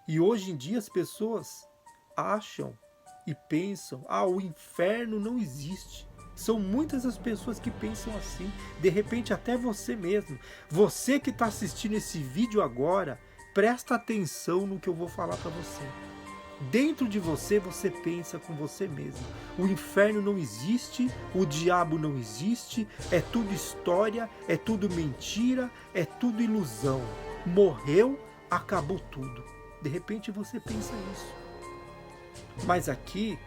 E hoje em dia as pessoas acham e pensam, o inferno não existe. São muitas as pessoas que pensam assim. De repente até você mesmo. Você que está assistindo esse vídeo agora, presta atenção no que eu vou falar para você. Dentro de você, você pensa com você mesmo. O inferno não existe, o diabo não existe, é tudo história, é tudo mentira, é tudo ilusão. Morreu, acabou tudo. De repente você pensa isso. Mas aqui,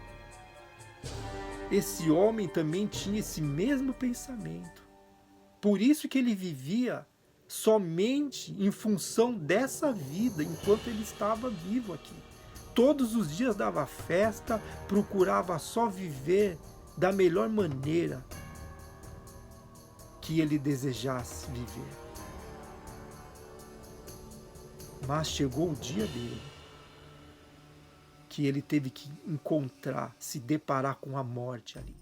esse homem também tinha esse mesmo pensamento. Por isso que ele vivia somente em função dessa vida, enquanto ele estava vivo aqui. Todos os dias dava festa, procurava só viver da melhor maneira que ele desejasse viver. Mas chegou o dia dele, que ele teve que encontrar, se deparar com a morte ali.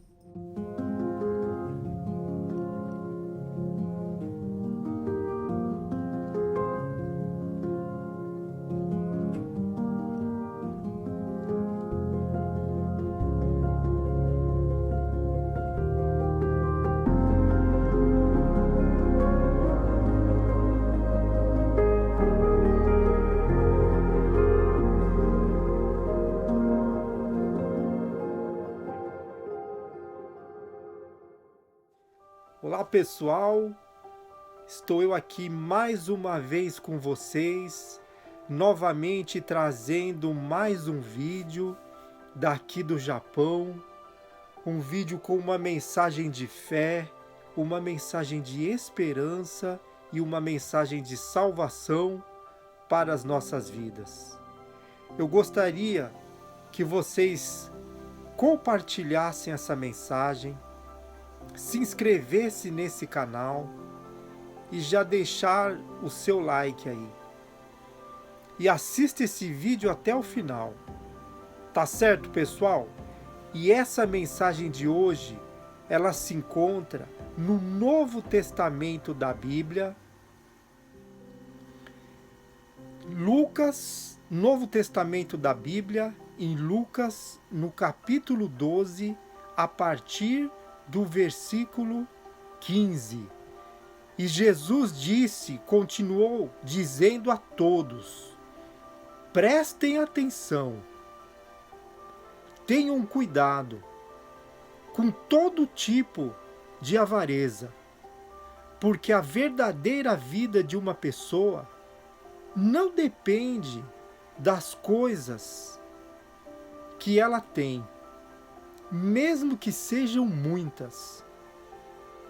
Olá pessoal, estou eu aqui mais uma vez com vocês, novamente trazendo mais um vídeo daqui do Japão, um vídeo com uma mensagem de fé, uma mensagem de esperança e uma mensagem de salvação para as nossas vidas. Eu gostaria que vocês compartilhassem essa mensagem, se inscrevesse nesse canal e já deixar o seu like aí. E assista esse vídeo até o final. Tá certo, pessoal? E essa mensagem de hoje, ela se encontra no Novo Testamento da Bíblia. Lucas, Novo Testamento da Bíblia, em Lucas, no capítulo 12, a partir do versículo 15. E Jesus continuou dizendo a todos: prestem atenção, tenham cuidado com todo tipo de avareza, porque a verdadeira vida de uma pessoa não depende das coisas que ela tem, mesmo que sejam muitas.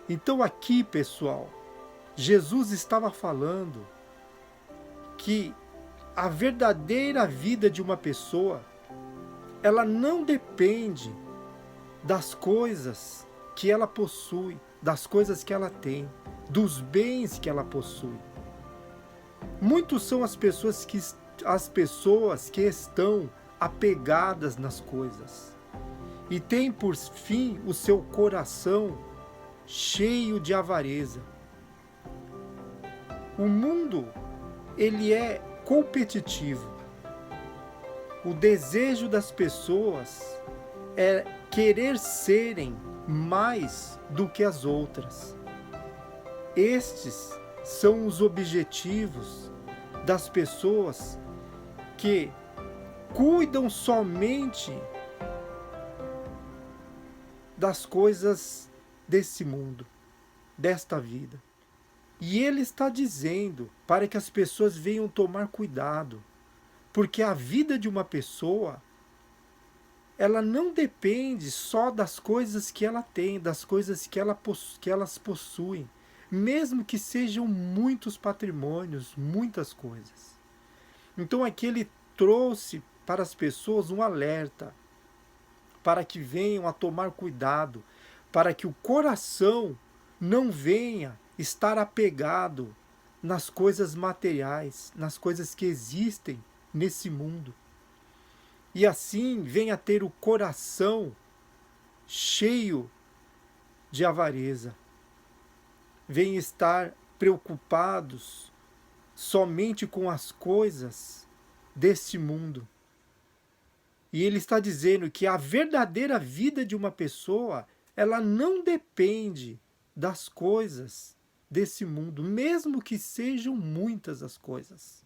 Então aqui, pessoal, Jesus estava falando que a verdadeira vida de uma pessoa, ela não depende das coisas que ela possui, das coisas que ela tem, dos bens que ela possui. Muitos são as pessoas que estão apegadas nas coisas e têm por fim o seu coração cheio de avareza. O mundo, ele é competitivo. O desejo das pessoas é querer serem mais do que as outras. Estes são os objetivos das pessoas que cuidam somente das coisas desse mundo, desta vida. E ele está dizendo para que as pessoas venham tomar cuidado, porque a vida de uma pessoa, ela não depende só das coisas que ela tem, das coisas que elas possuem, mesmo que sejam muitos patrimônios, muitas coisas. Então aqui ele trouxe para as pessoas um alerta, para que venham a tomar cuidado, para que o coração não venha estar apegado nas coisas materiais, nas coisas que existem nesse mundo. E assim venha ter o coração cheio de avareza. Venha estar preocupados somente com as coisas deste mundo. E ele está dizendo que a verdadeira vida de uma pessoa, ela não depende das coisas desse mundo, mesmo que sejam muitas as coisas.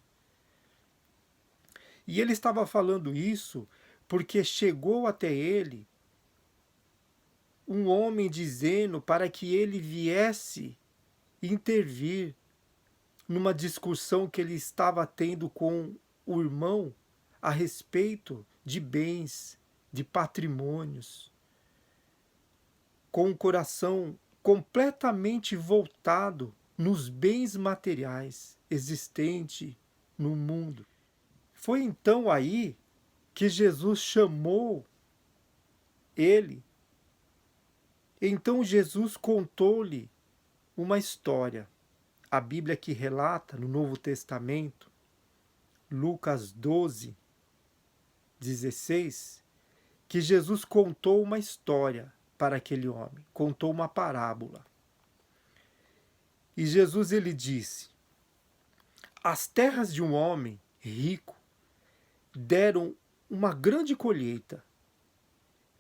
E ele estava falando isso porque chegou até ele um homem dizendo para que ele viesse intervir numa discussão que ele estava tendo com o irmão a respeito de bens, de patrimônios, com o coração completamente voltado nos bens materiais existentes no mundo. Foi então aí que Jesus chamou ele. Então Jesus contou-lhe uma história. A Bíblia que relata no Novo Testamento, Lucas 12, 16, que Jesus contou uma história para aquele homem, contou uma parábola. E Jesus ele disse: as terras de um homem rico deram uma grande colheita.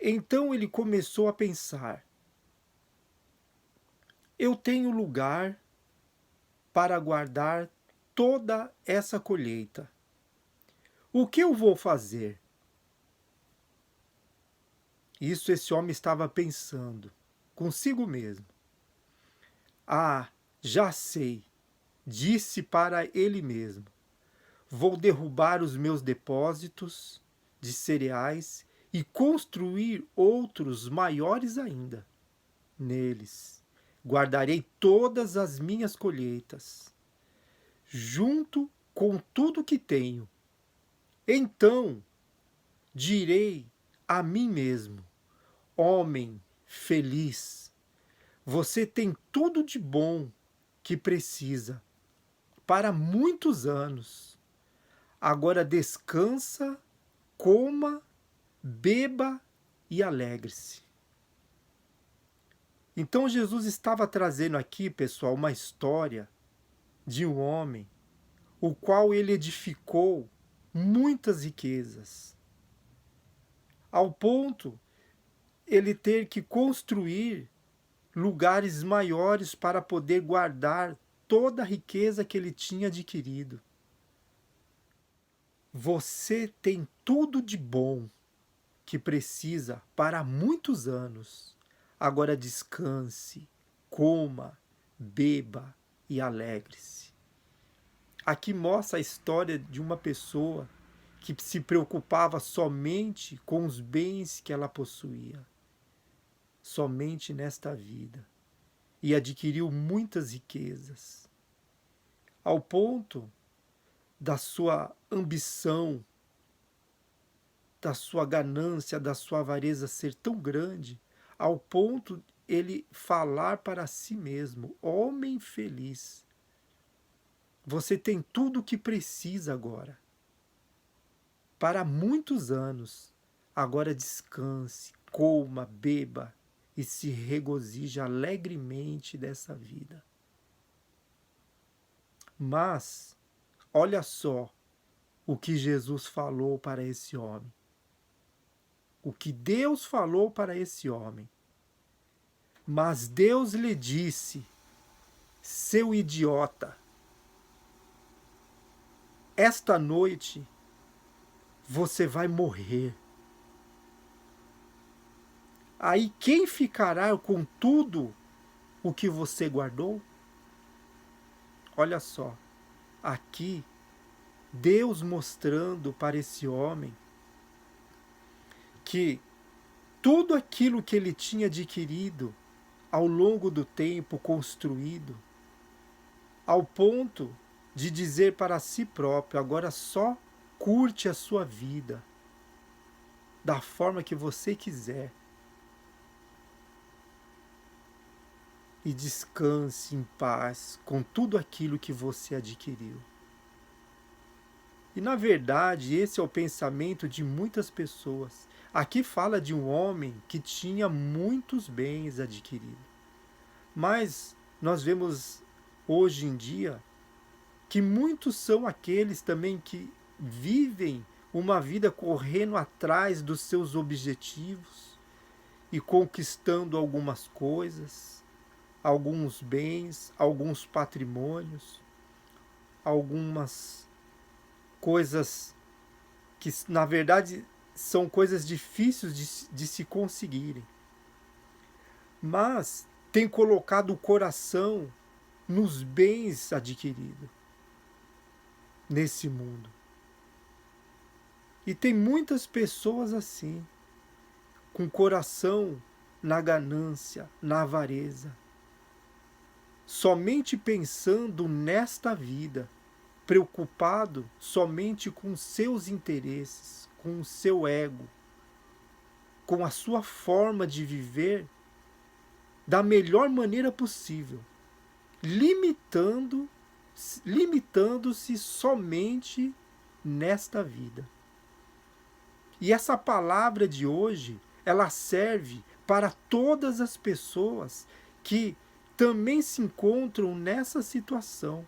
Então ele começou a pensar: eu tenho lugar para guardar toda essa colheita. O que eu vou fazer? Isso esse homem estava pensando consigo mesmo. Ah, já sei, disse para ele mesmo: vou derrubar os meus depósitos de cereais e construir outros maiores ainda. Neles guardarei todas as minhas colheitas, junto com tudo que tenho. Então direi a mim mesmo: homem feliz, você tem tudo de bom que precisa para muitos anos. Agora descansa, coma, beba e alegre-se. Então Jesus estava trazendo aqui, pessoal, uma história de um homem o qual ele edificou muitas riquezas, ao ponto ele ter que construir lugares maiores para poder guardar toda a riqueza que ele tinha adquirido. Você tem tudo de bom que precisa para muitos anos. Agora descanse, coma, beba e alegre-se. Aqui mostra a história de uma pessoa que se preocupava somente com os bens que ela possuía, somente nesta vida, e adquiriu muitas riquezas, ao ponto da sua ambição, da sua ganância, da sua avareza ser tão grande, ao ponto ele falar para si mesmo: homem feliz, você tem tudo o que precisa agora, para muitos anos. Agora descanse, coma, beba e se regozije alegremente dessa vida. Mas, olha só o que Jesus falou para esse homem. O que Deus falou para esse homem. Mas Deus lhe disse: seu idiota, esta noite você vai morrer. Aí quem ficará com tudo o que você guardou? Olha só, aqui Deus mostrando para esse homem que tudo aquilo que ele tinha adquirido ao longo do tempo, construído, ao ponto de dizer para si próprio: agora só curte a sua vida da forma que você quiser e descanse em paz com tudo aquilo que você adquiriu. E na verdade esse é o pensamento de muitas pessoas. Aqui fala de um homem que tinha muitos bens adquiridos. Mas nós vemos hoje em dia que muitos são aqueles também que vivem uma vida correndo atrás dos seus objetivos e conquistando algumas coisas, alguns bens, alguns patrimônios, algumas coisas que, na verdade, são coisas difíceis de se conseguirem. Mas tem colocado o coração nos bens adquiridos nesse mundo. E tem muitas pessoas assim, com o coração na ganância, na avareza, somente pensando nesta vida, preocupado somente com seus interesses, com o seu ego, com a sua forma de viver da melhor maneira possível, limitando-se somente nesta vida. E essa palavra de hoje, ela serve para todas as pessoas que também se encontram nessa situação,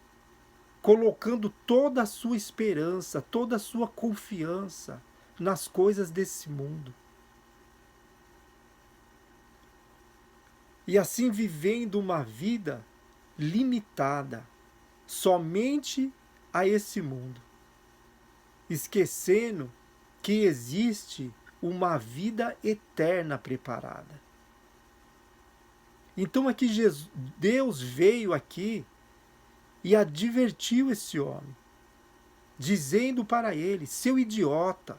colocando toda a sua esperança, toda a sua confiança nas coisas desse mundo. E assim vivendo uma vida limitada somente a esse mundo, esquecendo que existe uma vida eterna preparada. Então aqui Deus veio aqui e advertiu esse homem, dizendo para ele: seu idiota,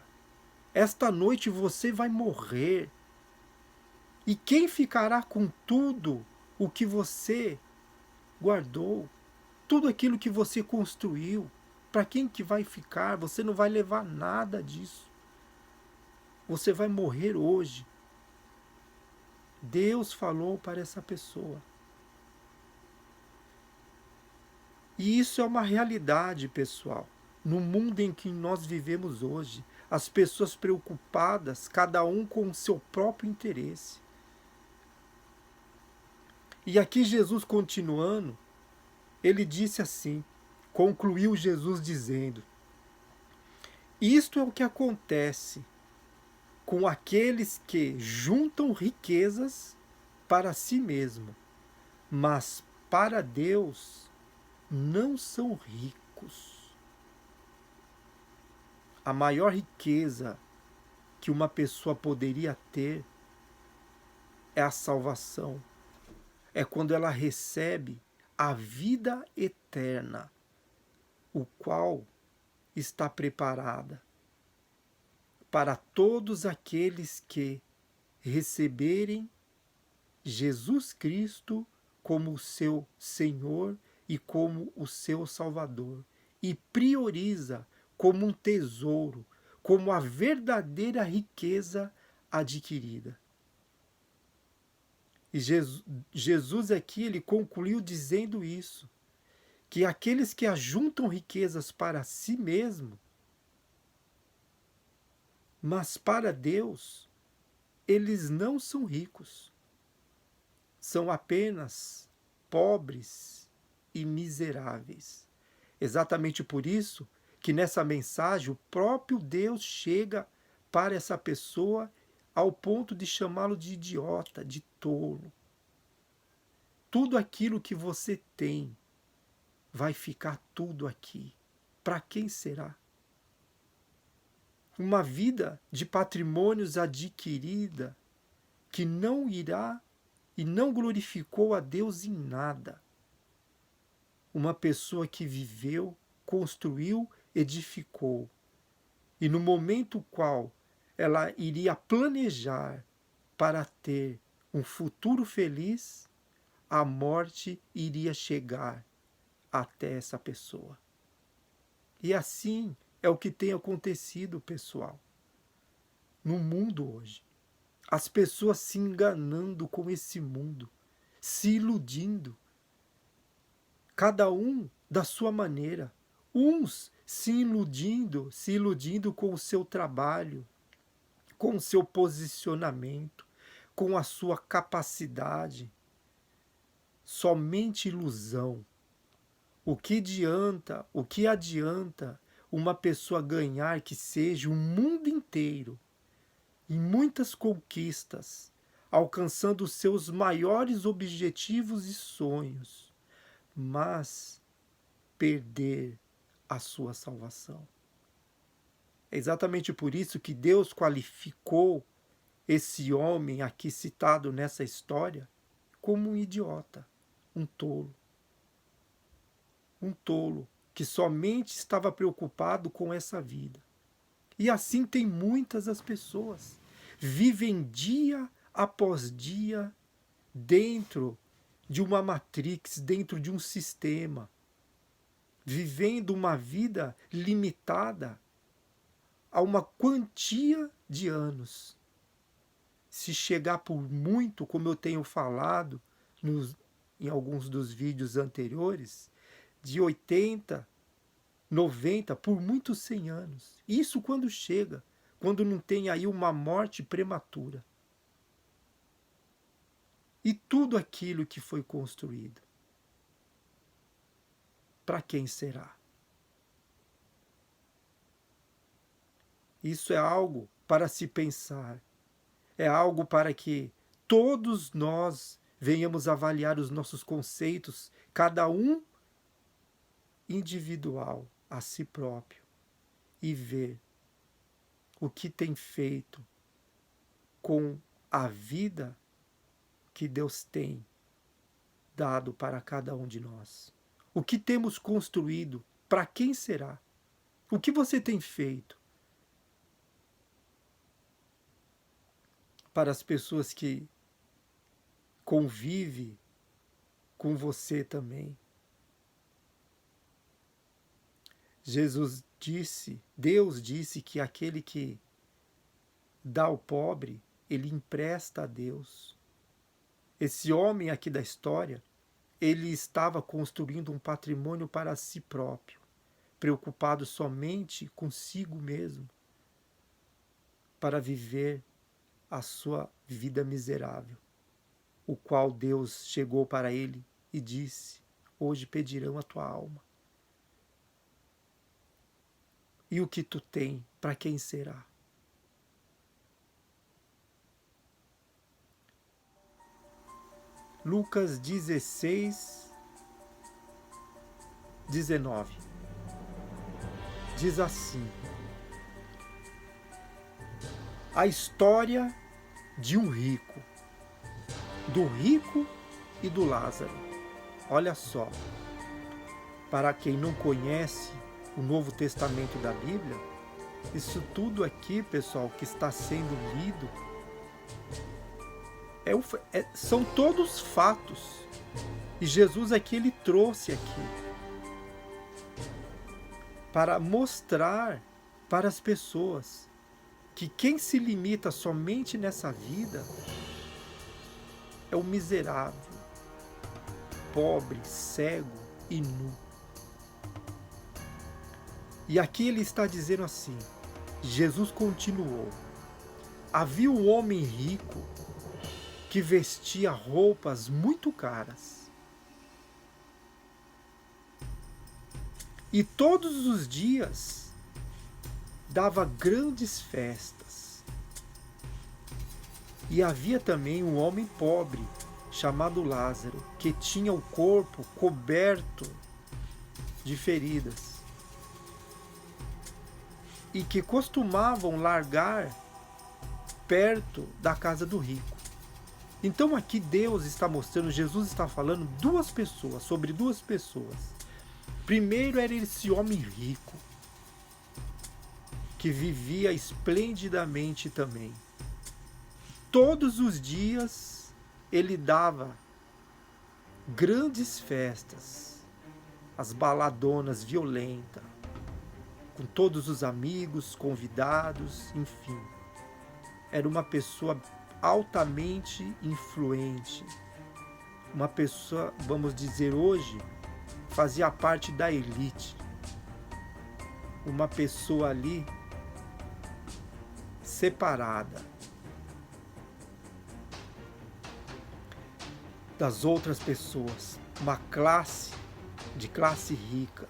esta noite você vai morrer. E quem ficará com tudo o que você guardou? Tudo aquilo que você construiu? Para quem que vai ficar? Você não vai levar nada disso. Você vai morrer hoje. Deus falou para essa pessoa. E isso é uma realidade, pessoal. No mundo em que nós vivemos hoje, as pessoas preocupadas, cada um com o seu próprio interesse. E aqui Jesus continuando, ele disse assim, concluiu Jesus dizendo: isto é o que acontece com aqueles que juntam riquezas para si mesmo, mas para Deus não são ricos. A maior riqueza que uma pessoa poderia ter é a salvação. É quando ela recebe a vida eterna, o qual está preparada para todos aqueles que receberem Jesus Cristo como o seu Senhor e como o seu Salvador, e prioriza como um tesouro, como a verdadeira riqueza adquirida. E Jesus aqui, ele concluiu dizendo isso, que aqueles que ajuntam riquezas para si mesmo, mas para Deus, eles não são ricos. São apenas pobres e miseráveis. Exatamente por isso que nessa mensagem o próprio Deus chega para essa pessoa ao ponto de chamá-lo de idiota, de tolo. Tudo aquilo que você tem vai ficar tudo aqui. Para quem será? Uma vida de patrimônios adquirida que não irá e não glorificou a Deus em nada. Uma pessoa que viveu, construiu, edificou. E no momento qual ela iria planejar para ter um futuro feliz, a morte iria chegar até essa pessoa. E assim é o que tem acontecido, pessoal, no mundo hoje. As pessoas se enganando com esse mundo, se iludindo, cada um da sua maneira. Uns se iludindo com o seu trabalho, com o seu posicionamento, com a sua capacidade. Somente ilusão. O que adianta uma pessoa ganhar que seja o mundo inteiro, em muitas conquistas, alcançando os seus maiores objetivos e sonhos, mas perder a sua salvação? É exatamente por isso que Deus qualificou esse homem aqui citado nessa história como um idiota, um tolo. Um tolo que somente estava preocupado com essa vida. E assim tem muitas as pessoas. Vivem dia após dia dentro de uma matrix, dentro de um sistema, vivendo uma vida limitada a uma quantia de anos. Se chegar por muito, como eu tenho falado em alguns dos vídeos anteriores, de 80, 90, por muitos 100 anos. Isso quando chega, quando não tem aí uma morte prematura. E tudo aquilo que foi construído, para quem será? Isso é algo para se pensar. É algo para que todos nós venhamos avaliar os nossos conceitos, cada um individual, a si próprio, e ver o que tem feito com a vida que Deus tem dado para cada um de nós. O que temos construído, para quem será? O que você tem feito para as pessoas que convivem com você também? Deus disse que aquele que dá ao pobre, ele empresta a Deus. Esse homem aqui da história, ele estava construindo um patrimônio para si próprio, preocupado somente consigo mesmo, para viver a sua vida miserável, o qual Deus chegou para ele e disse: hoje pedirão a tua alma. E o que tu tem, para quem será? Lucas 16, 19. Diz assim: a história de um rico, do rico e do Lázaro. Olha só, para quem não conhece o Novo Testamento da Bíblia, isso tudo aqui, pessoal, que está sendo lido, são todos fatos. E Jesus aqui, ele trouxe aqui para mostrar para as pessoas que quem se limita somente nessa vida é o miserável, pobre, cego e nu. E aqui ele está dizendo assim, Jesus continuou: havia um homem rico que vestia roupas muito caras. E todos os dias dava grandes festas. E havia também um homem pobre, chamado Lázaro, que tinha o corpo coberto de feridas, e que costumavam largar perto da casa do rico. Então aqui Deus está mostrando, Jesus está falando sobre duas pessoas. Primeiro era esse homem rico, que vivia esplendidamente também. Todos os dias ele dava grandes festas, as baladonas violentas, com todos os amigos, convidados, enfim. Era uma pessoa altamente influente, uma pessoa, vamos dizer hoje, fazia parte da elite, uma pessoa ali separada das outras pessoas, uma classe rica.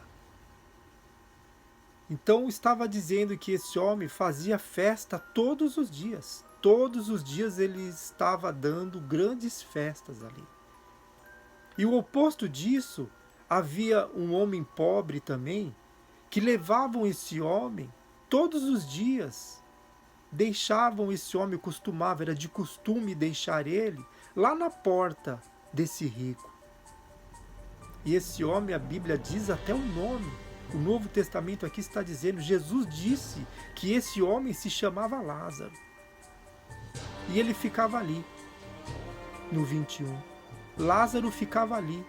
Então estava dizendo que esse homem fazia festa todos os dias. Todos os dias ele estava dando grandes festas ali. E o oposto disso, havia um homem pobre também, que levavam esse homem todos os dias. Deixavam esse homem, costumava, era de costume deixar ele lá na porta desse rico. E esse homem, a Bíblia diz até o nome. O Novo Testamento aqui está dizendo, Jesus disse que esse homem se chamava Lázaro. E ele ficava ali, no 21. Lázaro ficava ali.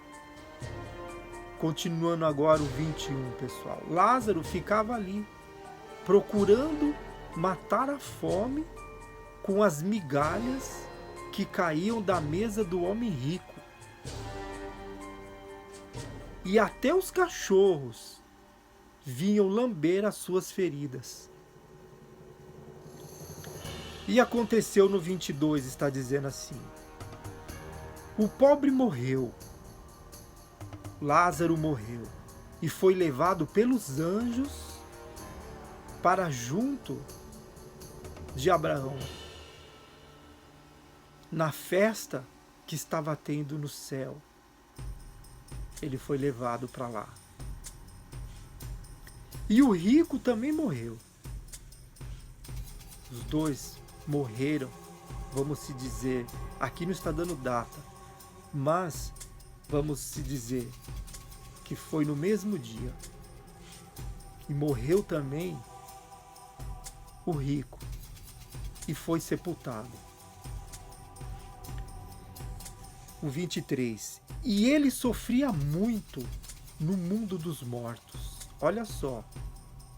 Continuando agora o 21, pessoal. Lázaro ficava ali, procurando matar a fome com as migalhas que caíam da mesa do homem rico. E até os cachorros vinham lamber as suas feridas. E aconteceu no 22, está dizendo assim: o pobre morreu, Lázaro morreu, e foi levado pelos anjos para junto de Abraão, na festa que estava tendo no céu. Ele foi levado para lá. E o rico também morreu. Os dois morreram, vamos se dizer, aqui não está dando data, mas vamos se dizer que foi no mesmo dia. E morreu também o rico e foi sepultado. O 23. E ele sofria muito no mundo dos mortos. Olha só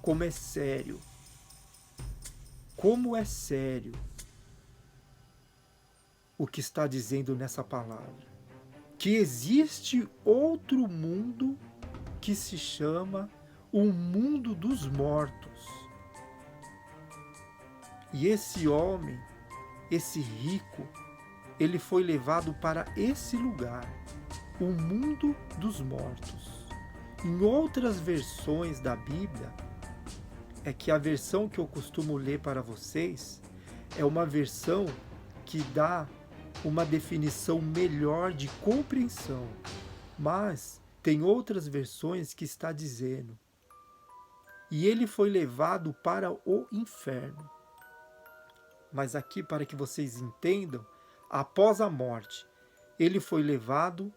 como é sério. Como é sério o que está dizendo nessa palavra. Que existe outro mundo que se chama o mundo dos mortos. E esse homem, esse rico, ele foi levado para esse lugar, o mundo dos mortos. Em outras versões da Bíblia, é que a versão que eu costumo ler para vocês é uma versão que dá uma definição melhor de compreensão, mas tem outras versões que está dizendo: e ele foi levado para o inferno. Mas aqui, para que vocês entendam, após a morte, ele foi levado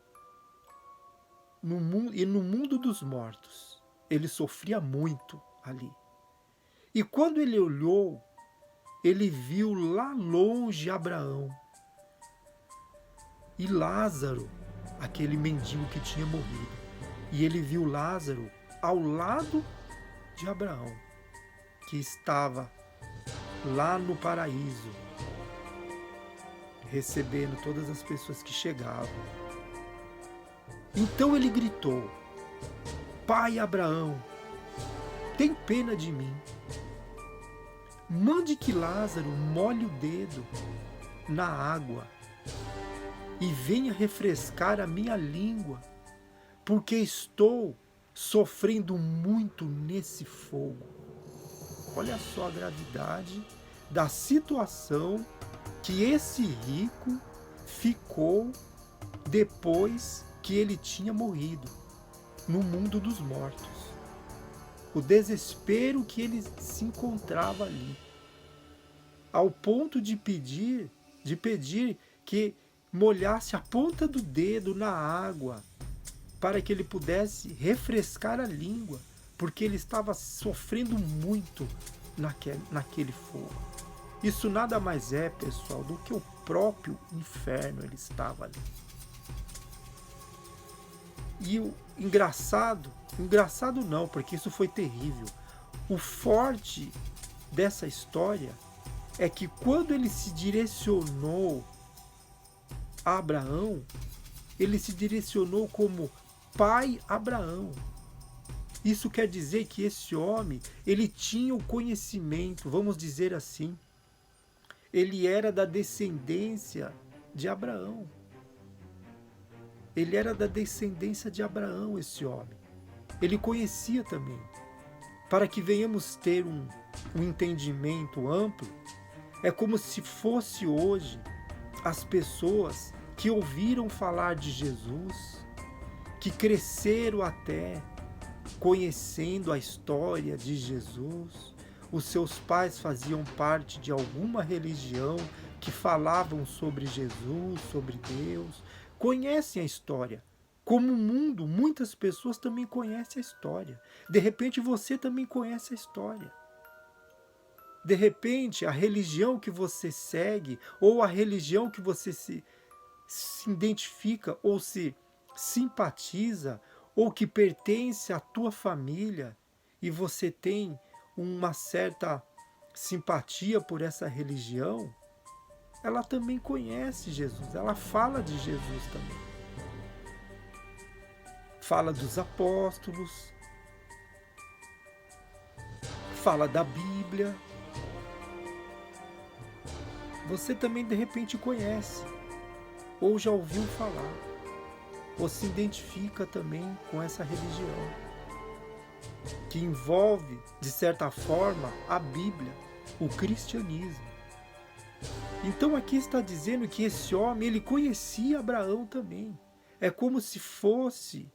no mundo dos mortos. Ele sofria muito ali. E quando ele olhou, ele viu lá longe Abraão e Lázaro, aquele mendigo que tinha morrido. E ele viu Lázaro ao lado de Abraão, que estava lá no paraíso, recebendo todas as pessoas que chegavam. Então ele gritou: Pai Abraão, tem pena de mim. Mande que Lázaro molhe o dedo na água e venha refrescar a minha língua, porque estou sofrendo muito nesse fogo. Olha só a gravidade da situação que esse rico ficou depois que ele tinha morrido no mundo dos mortos. O desespero que ele se encontrava ali, ao ponto de pedir que molhasse a ponta do dedo na água para que ele pudesse refrescar a língua, porque ele estava sofrendo muito naquele fogo. Isso nada mais é, pessoal, do que o próprio inferno. Ele estava ali. E o engraçado não, porque isso foi terrível. O forte dessa história é que quando ele se direcionou a Abraão, ele se direcionou como Pai Abraão. Isso quer dizer que esse homem, ele tinha o conhecimento, vamos dizer assim, ele era da descendência de Abraão. Ele era da descendência de Abraão, esse homem. Ele conhecia também. para que venhamos ter um entendimento amplo, é como se fosse hoje as pessoas que ouviram falar de Jesus, que cresceram até conhecendo a história de Jesus, os seus pais faziam parte de alguma religião que falavam sobre Jesus, sobre Deus, conhecem a história. Como o mundo, muitas pessoas também conhecem a história. De repente você também conhece a história. De repente, a religião que você segue, ou a religião que você se identifica, ou se simpatiza, ou que pertence à tua família, e você tem uma certa simpatia por essa religião, ela também conhece Jesus, ela fala de Jesus também. Fala dos apóstolos, fala da Bíblia. Você também de repente conhece, ou já ouviu falar, ou se identifica também com essa religião, que envolve, de certa forma, a Bíblia, o cristianismo. Então aqui está dizendo que esse homem, ele conhecia Abraão também. É como se fosse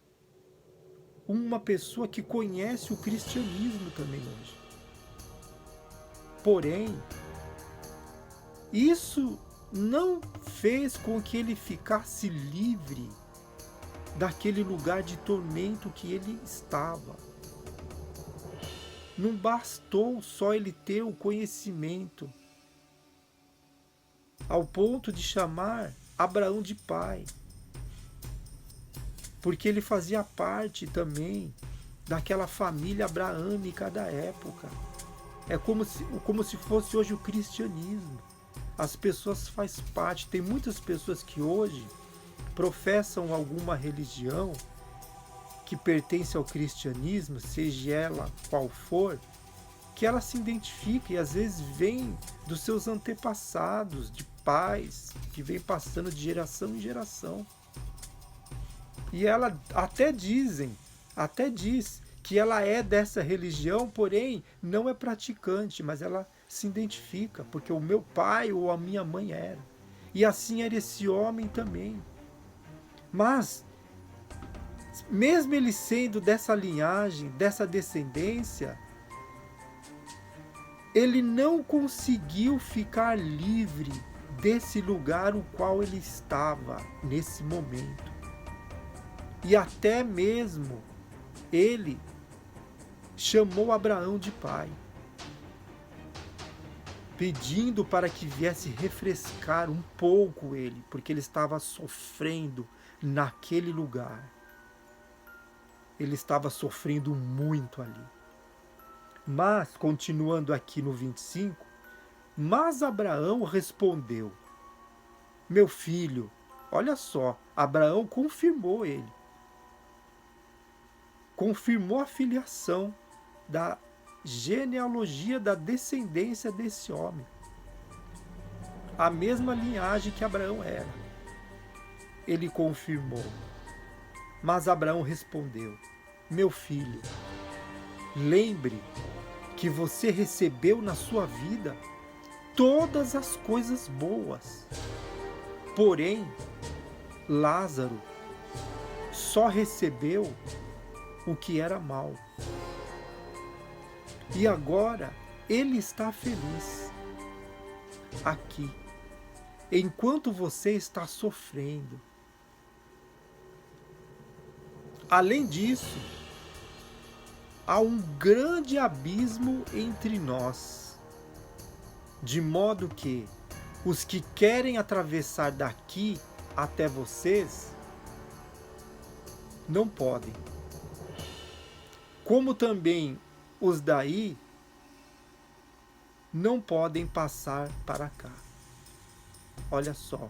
uma pessoa que conhece o cristianismo também hoje. Porém, isso não fez com que ele ficasse livre daquele lugar de tormento que ele estava. Não bastou só ele ter o conhecimento, ao ponto de chamar Abraão de pai, porque ele fazia parte também daquela família abraâmica da época. É como se fosse hoje o cristianismo. As pessoas fazem parte. Tem muitas pessoas que hoje professam alguma religião que pertence ao cristianismo, seja ela qual for, que ela se identifica e às vezes vem dos seus antepassados, de pais, que vem passando de geração em geração. E ela até diz que ela é dessa religião, porém não é praticante, mas ela se identifica, porque o meu pai ou a minha mãe era. E assim era esse homem também. Mas, mesmo ele sendo dessa linhagem, dessa descendência, ele não conseguiu ficar livre desse lugar o qual ele estava nesse momento. E até mesmo ele chamou Abraão de pai, pedindo para que viesse refrescar um pouco ele, porque ele estava sofrendo naquele lugar. Ele estava sofrendo muito ali. Mas, continuando aqui no 25, mas Abraão respondeu: meu filho, olha só, Abraão confirmou ele. Confirmou a filiação da genealogia, da descendência desse homem. A mesma linhagem que Abraão era. Ele confirmou. Mas Abraão respondeu: meu filho, lembre que você recebeu na sua vida todas as coisas boas. Porém, Lázaro só recebeu o que era mal. E agora ele está feliz aqui, enquanto você está sofrendo. Além disso, há um grande abismo entre nós, de modo que os que querem atravessar daqui até vocês não podem. Como também os daí não podem passar para cá. Olha só,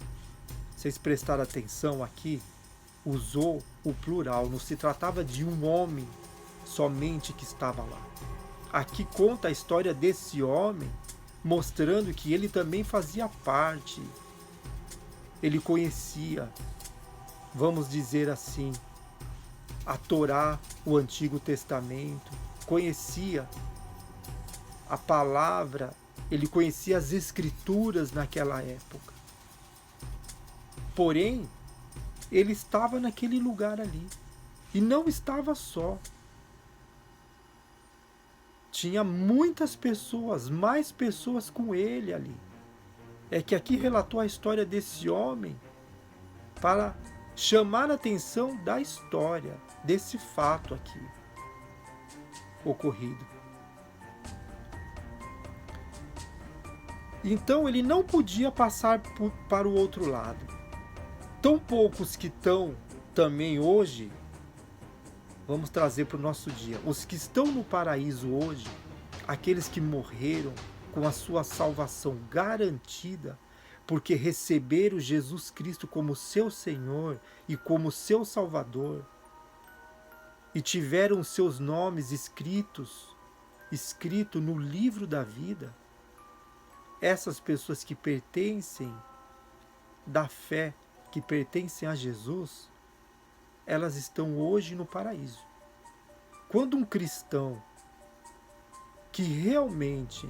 vocês prestaram atenção aqui, usou o plural, não se tratava de um homem somente que estava lá. Aqui conta a história desse homem, mostrando que ele também fazia parte, ele conhecia, vamos dizer assim, a Torá, o Antigo Testamento, conhecia a palavra, ele conhecia as escrituras naquela época. Porém, ele estava naquele lugar ali. E não estava só. Tinha muitas pessoas, mais pessoas com ele ali. É que aqui relatou a história desse homem para chamar a atenção da história, desse fato aqui ocorrido. Então ele não podia passar para o outro lado. Tão poucos que estão também hoje, vamos trazer para o nosso dia, os que estão no paraíso hoje, aqueles que morreram com a sua salvação garantida, porque receberam Jesus Cristo como seu Senhor e como seu Salvador, e tiveram seus nomes escrito no livro da vida, essas pessoas que pertencem da fé, que pertencem a Jesus, elas estão hoje no paraíso. Quando um cristão que realmente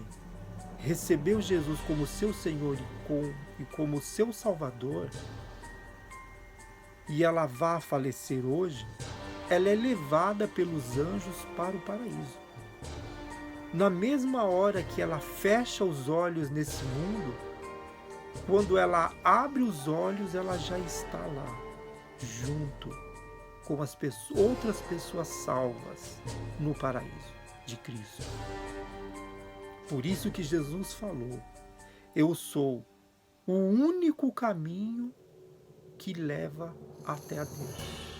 recebeu Jesus como seu Senhor e como seu Salvador, e ela vá falecer hoje, ela é levada pelos anjos para o paraíso. Na mesma hora que ela fecha os olhos nesse mundo, quando ela abre os olhos, ela já está lá, junto com as outras pessoas salvas no paraíso de Cristo. Por isso que Jesus falou: eu sou o único caminho que leva até a Deus.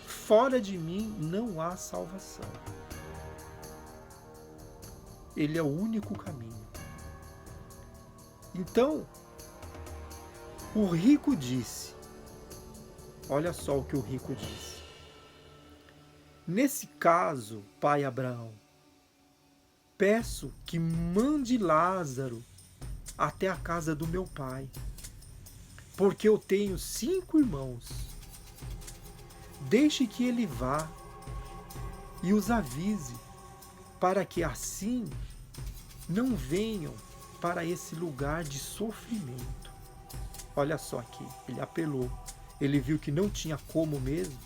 Fora de mim não há salvação. Ele é o único caminho. Então, o rico disse, olha só o que o rico disse: nesse caso, pai Abraão, peço que mande Lázaro até a casa do meu pai, porque eu tenho 5 irmãos. Deixe que ele vá e os avise, para que assim não venham para esse lugar de sofrimento. Olha só aqui, ele apelou. Ele viu que não tinha como mesmo,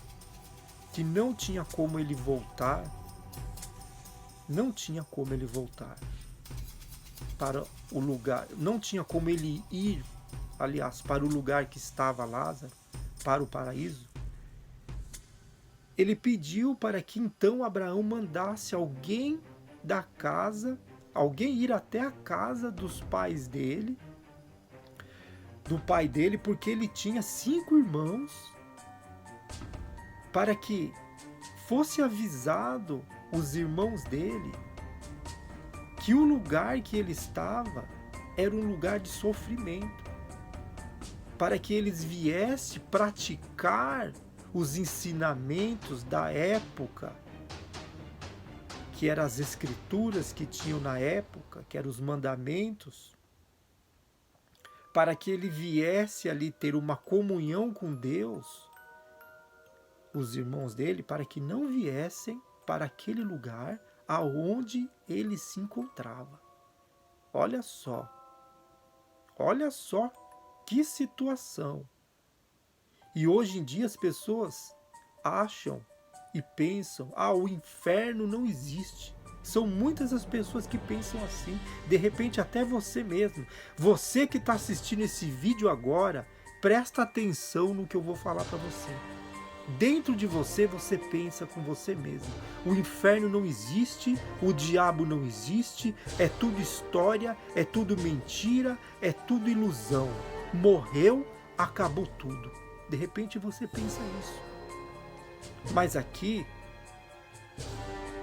que não tinha como ele voltar, não tinha como ele voltar para o lugar, não tinha como ele ir, aliás, para o lugar que estava Lázaro, para o paraíso. Ele pediu para que então Abraão mandasse alguém da casa, alguém ir até a casa dos pais dele, do pai dele, porque ele tinha 5 irmãos, para que fosse avisado os irmãos dele que o lugar que ele estava era um lugar de sofrimento, para que eles viessem praticar os ensinamentos da época, que eram as escrituras que tinham na época, que eram os mandamentos, para que ele viesse ali ter uma comunhão com Deus, os irmãos dele, para que não viessem para aquele lugar aonde ele se encontrava. Olha só que situação. E hoje em dia as pessoas acham e pensam: o inferno não existe. São muitas as pessoas que pensam assim. De repente até você mesmo. Você que está assistindo esse vídeo agora, presta atenção no que eu vou falar para você. Dentro de você, você pensa com você mesmo: o inferno não existe, o diabo não existe, é tudo história, é tudo mentira, é tudo ilusão. Morreu, acabou tudo. De repente você pensa isso. Mas aqui,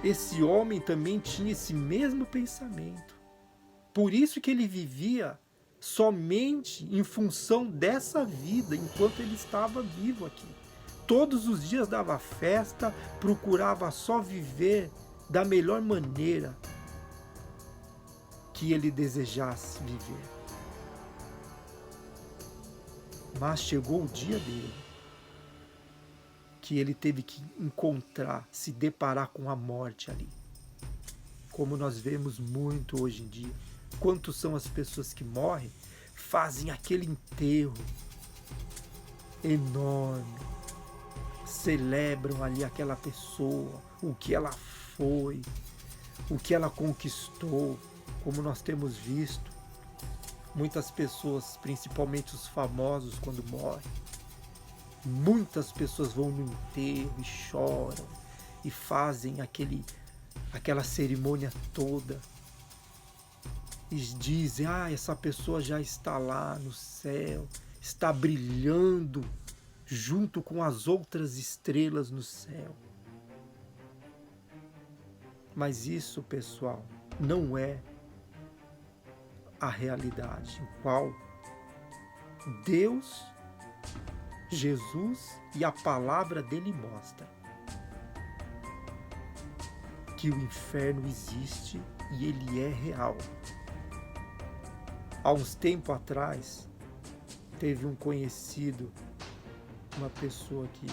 esse homem também tinha esse mesmo pensamento. Por isso que ele vivia somente em função dessa vida, enquanto ele estava vivo aqui. Todos os dias dava festa, procurava só viver da melhor maneira que ele desejasse viver. Mas chegou o dia dele, que ele teve que encontrar, se deparar com a morte ali. como nós vemos muito hoje em dia. Quantos são as pessoas que morrem, fazem aquele enterro enorme, celebram ali aquela pessoa, o que ela foi, o que ela conquistou, como nós temos visto. Muitas pessoas, principalmente os famosos, quando morrem, muitas pessoas vão no enterro e choram e fazem aquela cerimônia toda e dizem: essa pessoa já está lá no céu, está brilhando junto com as outras estrelas no céu. Mas isso, pessoal, não é a realidade em qual Deus, Jesus e a palavra dele mostra que o inferno existe e ele é real. Há uns tempos atrás, teve um conhecido, uma pessoa que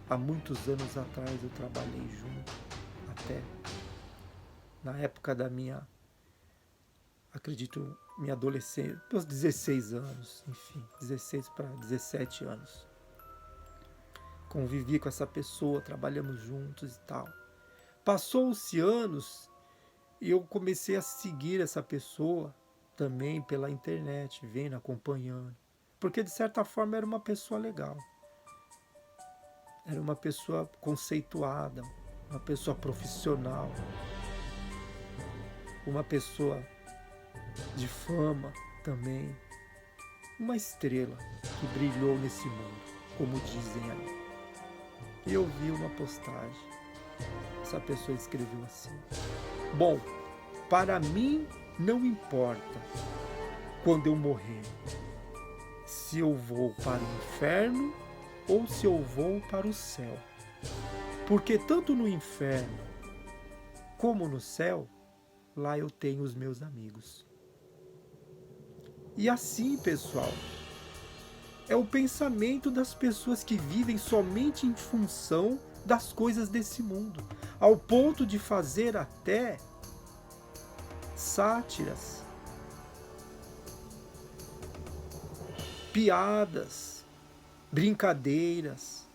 há muitos anos atrás eu trabalhei junto, até na época da minha, acredito, minha adolescência, meus 16 anos, enfim, 16 para 17 anos. Convivi com essa pessoa, trabalhamos juntos e tal. Passou-se anos e eu comecei a seguir essa pessoa também pela internet, vendo, acompanhando. Porque de certa forma era uma pessoa legal. Era uma pessoa conceituada, uma pessoa profissional, uma pessoa de fama também, uma estrela que brilhou nesse mundo, como dizem aí. E eu vi uma postagem, essa pessoa escreveu assim: bom, para mim não importa quando eu morrer, se eu vou para o inferno ou se eu vou para o céu, porque tanto no inferno como no céu, lá eu tenho os meus amigos. E assim, pessoal, é o pensamento das pessoas que vivem somente em função das coisas desse mundo, ao ponto de fazer até sátiras, piadas, brincadeiras.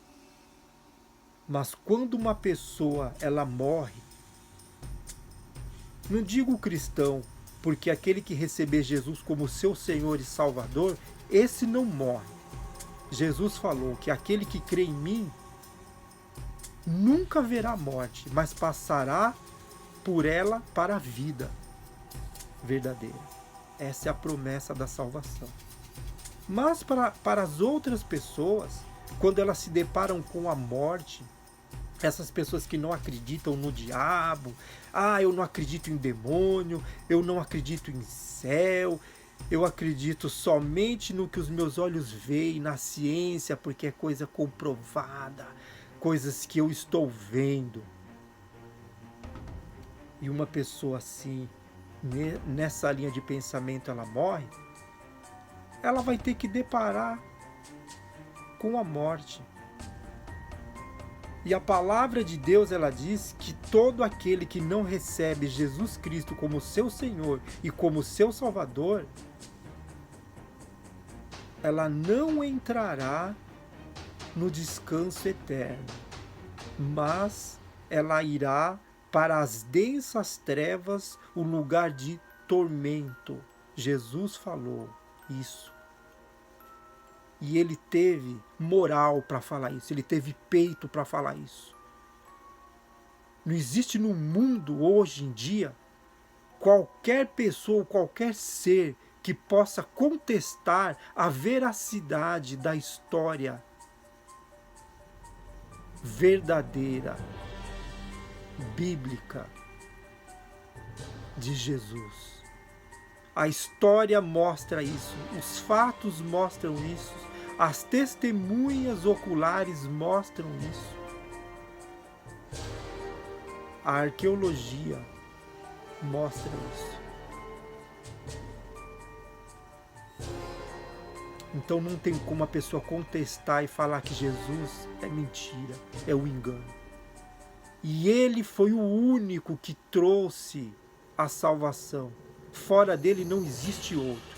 Mas quando uma pessoa ela morre, não digo cristão, porque aquele que receber Jesus como seu Senhor e Salvador, esse não morre. Jesus falou que aquele que crê em mim nunca verá morte, mas passará por ela para a vida verdadeira. Essa é a promessa da salvação. Mas para as outras pessoas, quando elas se deparam com a morte, essas pessoas que não acreditam no diabo, eu não acredito em demônio, eu não acredito em céu, eu acredito somente no que os meus olhos veem, na ciência, porque é coisa comprovada, coisas que eu estou vendo. E uma pessoa assim, nessa linha de pensamento, ela morre, ela vai ter que deparar com a morte. E a palavra de Deus, ela diz que todo aquele que não recebe Jesus Cristo como seu Senhor e como seu Salvador, ela não entrará no descanso eterno, mas ela irá para as densas trevas, o lugar de tormento. Jesus falou isso. E ele teve moral para falar isso, ele teve peito para falar isso. Não existe no mundo hoje em dia qualquer pessoa, qualquer ser que possa contestar a veracidade da história verdadeira, bíblica de Jesus. A história mostra isso, os fatos mostram isso, as testemunhas oculares mostram isso. A arqueologia mostra isso. Então não tem como a pessoa contestar e falar que Jesus é mentira, é o engano. E ele foi o único que trouxe a salvação. Fora dele não existe outro.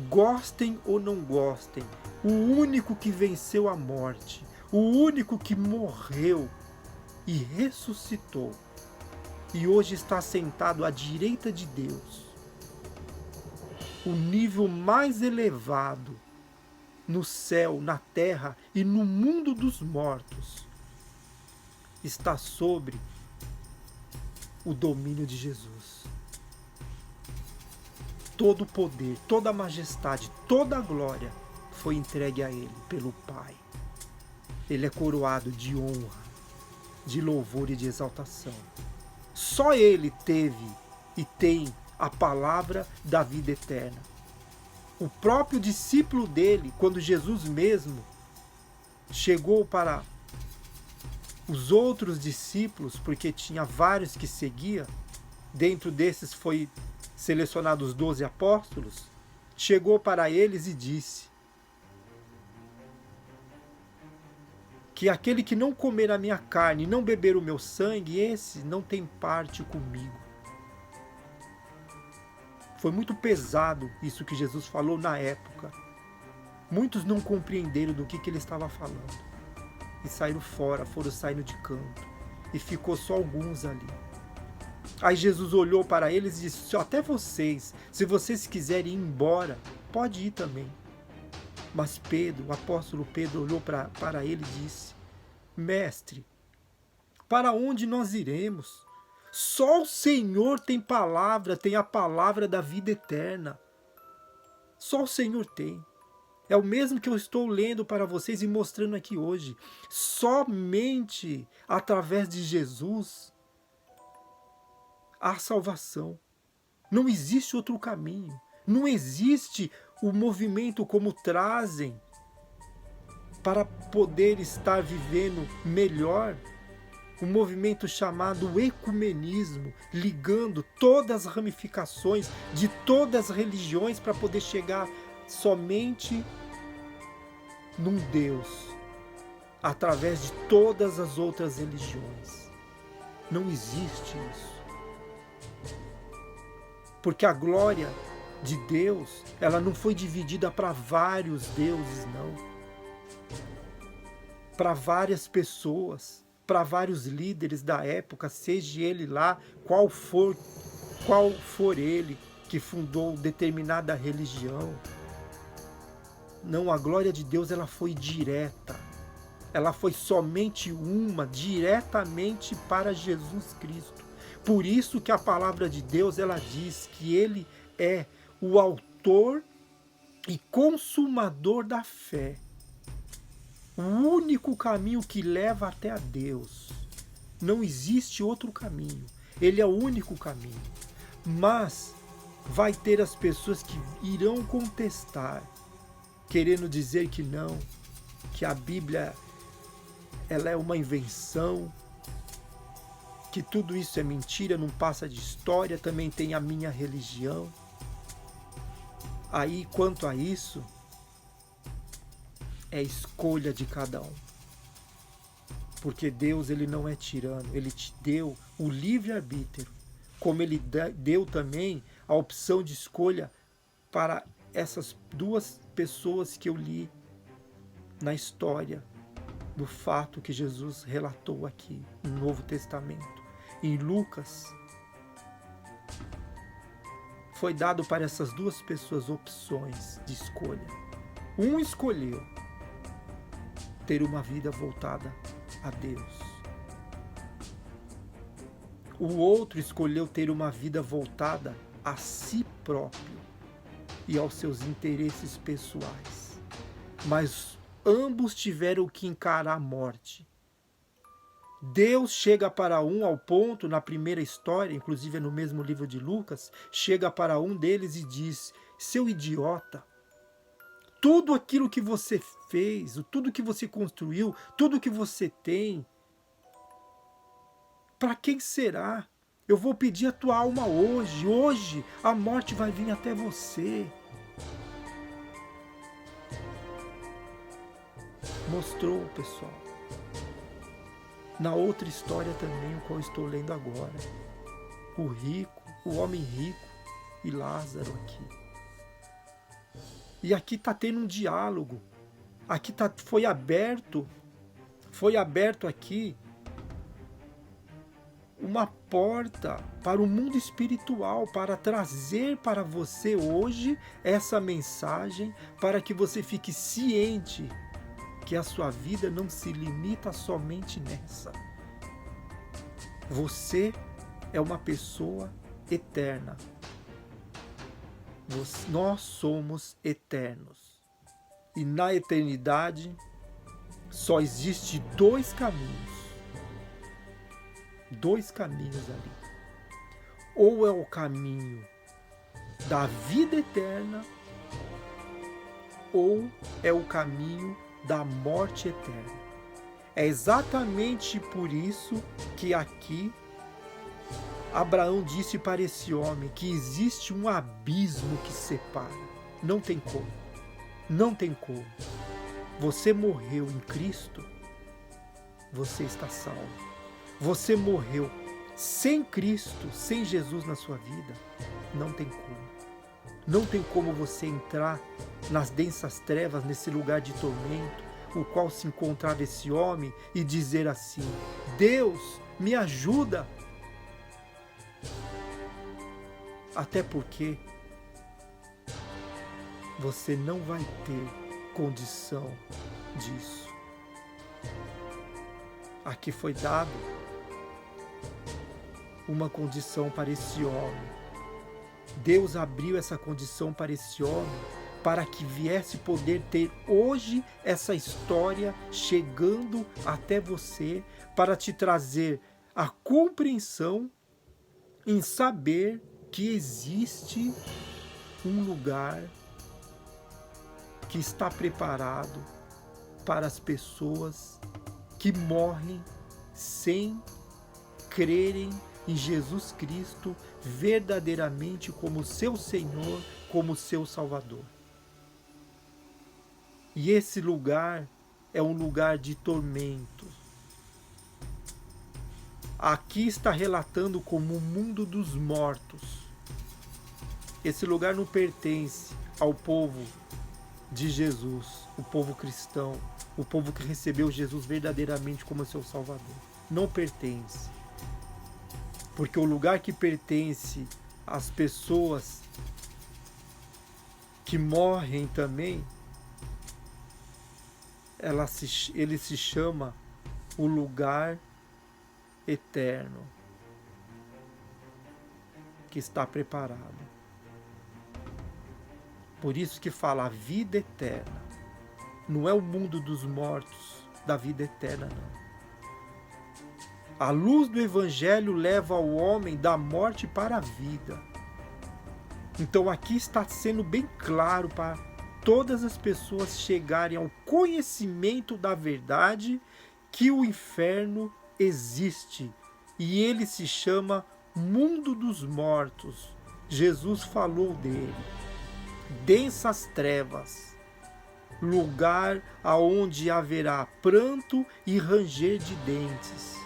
Gostem ou não gostem, o único que venceu a morte, o único que morreu e ressuscitou, e hoje está sentado à direita de Deus, o nível mais elevado no céu, na terra e no mundo dos mortos, está sobre o domínio de Jesus. Todo o poder, toda a majestade, toda a glória foi entregue a Ele pelo Pai. Ele é coroado de honra, de louvor e de exaltação. Só Ele teve e tem a palavra da vida eterna. O próprio discípulo dele, quando Jesus mesmo chegou para os outros discípulos, porque tinha vários que seguia, dentro desses foi selecionados os 12 apóstolos, chegou para eles e disse que aquele que não comer a minha carne e não beber o meu sangue, esse não tem parte comigo. Foi muito pesado isso que Jesus falou na época. Muitos não compreenderam do que ele estava falando. E saíram fora, foram saindo de canto. E ficou só alguns ali. Aí Jesus olhou para eles e disse, até vocês, se vocês quiserem ir embora, pode ir também. Mas Pedro, o apóstolo Pedro, olhou para ele e disse, Mestre, para onde nós iremos? Só o Senhor tem a palavra da vida eterna. Só o Senhor tem. É o mesmo que eu estou lendo para vocês e mostrando aqui hoje. Somente através de Jesus há salvação. Não existe outro caminho. Não existe o movimento como trazem para poder estar vivendo melhor. Um movimento chamado ecumenismo, ligando todas as ramificações de todas as religiões para poder chegar somente num Deus, através de todas as outras religiões. Não existe isso. Porque a glória de Deus, ela não foi dividida para vários deuses, não. Para várias pessoas, para vários líderes da época, seja ele lá, qual for ele que fundou determinada religião. Não, a glória de Deus ela foi direta. Ela foi somente uma, diretamente para Jesus Cristo. Por isso que a palavra de Deus ela diz que Ele é o autor e consumador da fé. O único caminho que leva até a Deus. Não existe outro caminho. Ele é o único caminho. Mas vai ter as pessoas que irão contestar, querendo dizer que não, que a Bíblia ela é uma invenção, que tudo isso é mentira, não passa de história, também tem a minha religião. Aí, quanto a isso, é escolha de cada um. Porque Deus ele não é tirano, Ele te deu o livre-arbítrio, como Ele deu também a opção de escolha para essas duas pessoas que eu li na história do fato que Jesus relatou aqui no Novo Testamento. Em Lucas, foi dado para essas duas pessoas opções de escolha. Um escolheu ter uma vida voltada a Deus. O outro escolheu ter uma vida voltada a si próprio e aos seus interesses pessoais. Mas ambos tiveram que encarar a morte. Deus chega para um ao ponto, na primeira história, inclusive no mesmo livro de Lucas, chega para um deles e diz, seu idiota, tudo aquilo que você fez, tudo que você construiu, tudo que você tem, para quem será? Eu vou pedir a tua alma hoje. Hoje a morte vai vir até você. Mostrou, pessoal. Na outra história também, o qual estou lendo agora. O rico, o homem rico e Lázaro aqui. E aqui está tendo um diálogo. Aqui foi aberto aqui uma porta para o mundo espiritual, para trazer para você hoje essa mensagem, para que você fique ciente que a sua vida não se limita somente nessa. Você é uma pessoa eterna. Nós somos eternos. E na eternidade só existe dois caminhos. Dois caminhos ali. Ou é o caminho da vida eterna, ou é o caminho da morte eterna. É exatamente por isso que aqui Abraão disse para esse homem que existe um abismo que separa. Não tem como. Não tem como. Você morreu em Cristo, você está salvo. Você morreu sem Cristo, sem Jesus na sua vida, não tem como. Não tem como você entrar nas densas trevas, nesse lugar de tormento, o qual se encontrava esse homem, e dizer assim: Deus, me ajuda. Até porque você não vai ter condição disso. Aqui foi dado uma condição para esse homem. Deus abriu essa condição para esse homem, para que viesse poder ter hoje essa história chegando até você, para te trazer a compreensão em saber que existe um lugar que está preparado para as pessoas que morrem sem crerem em Jesus Cristo verdadeiramente como seu Senhor, como seu Salvador. E esse lugar é um lugar de tormento. Aqui está relatando como o mundo dos mortos. Esse lugar não pertence ao povo de Jesus, o povo cristão, o povo que recebeu Jesus verdadeiramente como seu Salvador. Não pertence. Porque o lugar que pertence às pessoas que morrem também, ele se chama o lugar eterno, que está preparado. Por isso que fala a vida eterna. Não é o mundo dos mortos da vida eterna, não. A luz do Evangelho leva o homem da morte para a vida. Então aqui está sendo bem claro para todas as pessoas chegarem ao conhecimento da verdade que o inferno existe. E ele se chama mundo dos mortos. Jesus falou dele. Densas trevas. Lugar aonde haverá pranto e ranger de dentes.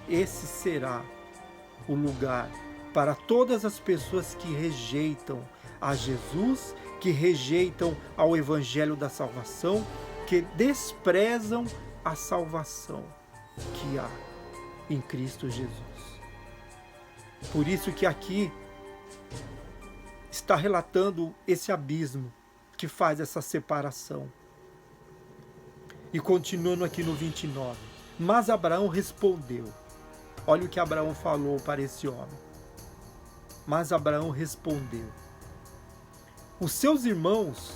Esse será o lugar para todas as pessoas que rejeitam a Jesus, que rejeitam ao Evangelho da salvação, que desprezam a salvação que há em Cristo Jesus. Por isso que aqui está relatando esse abismo que faz essa separação. E continuando aqui no 29. Mas Abraão respondeu. Olha o que Abraão falou para esse homem. Mas Abraão respondeu: os seus irmãos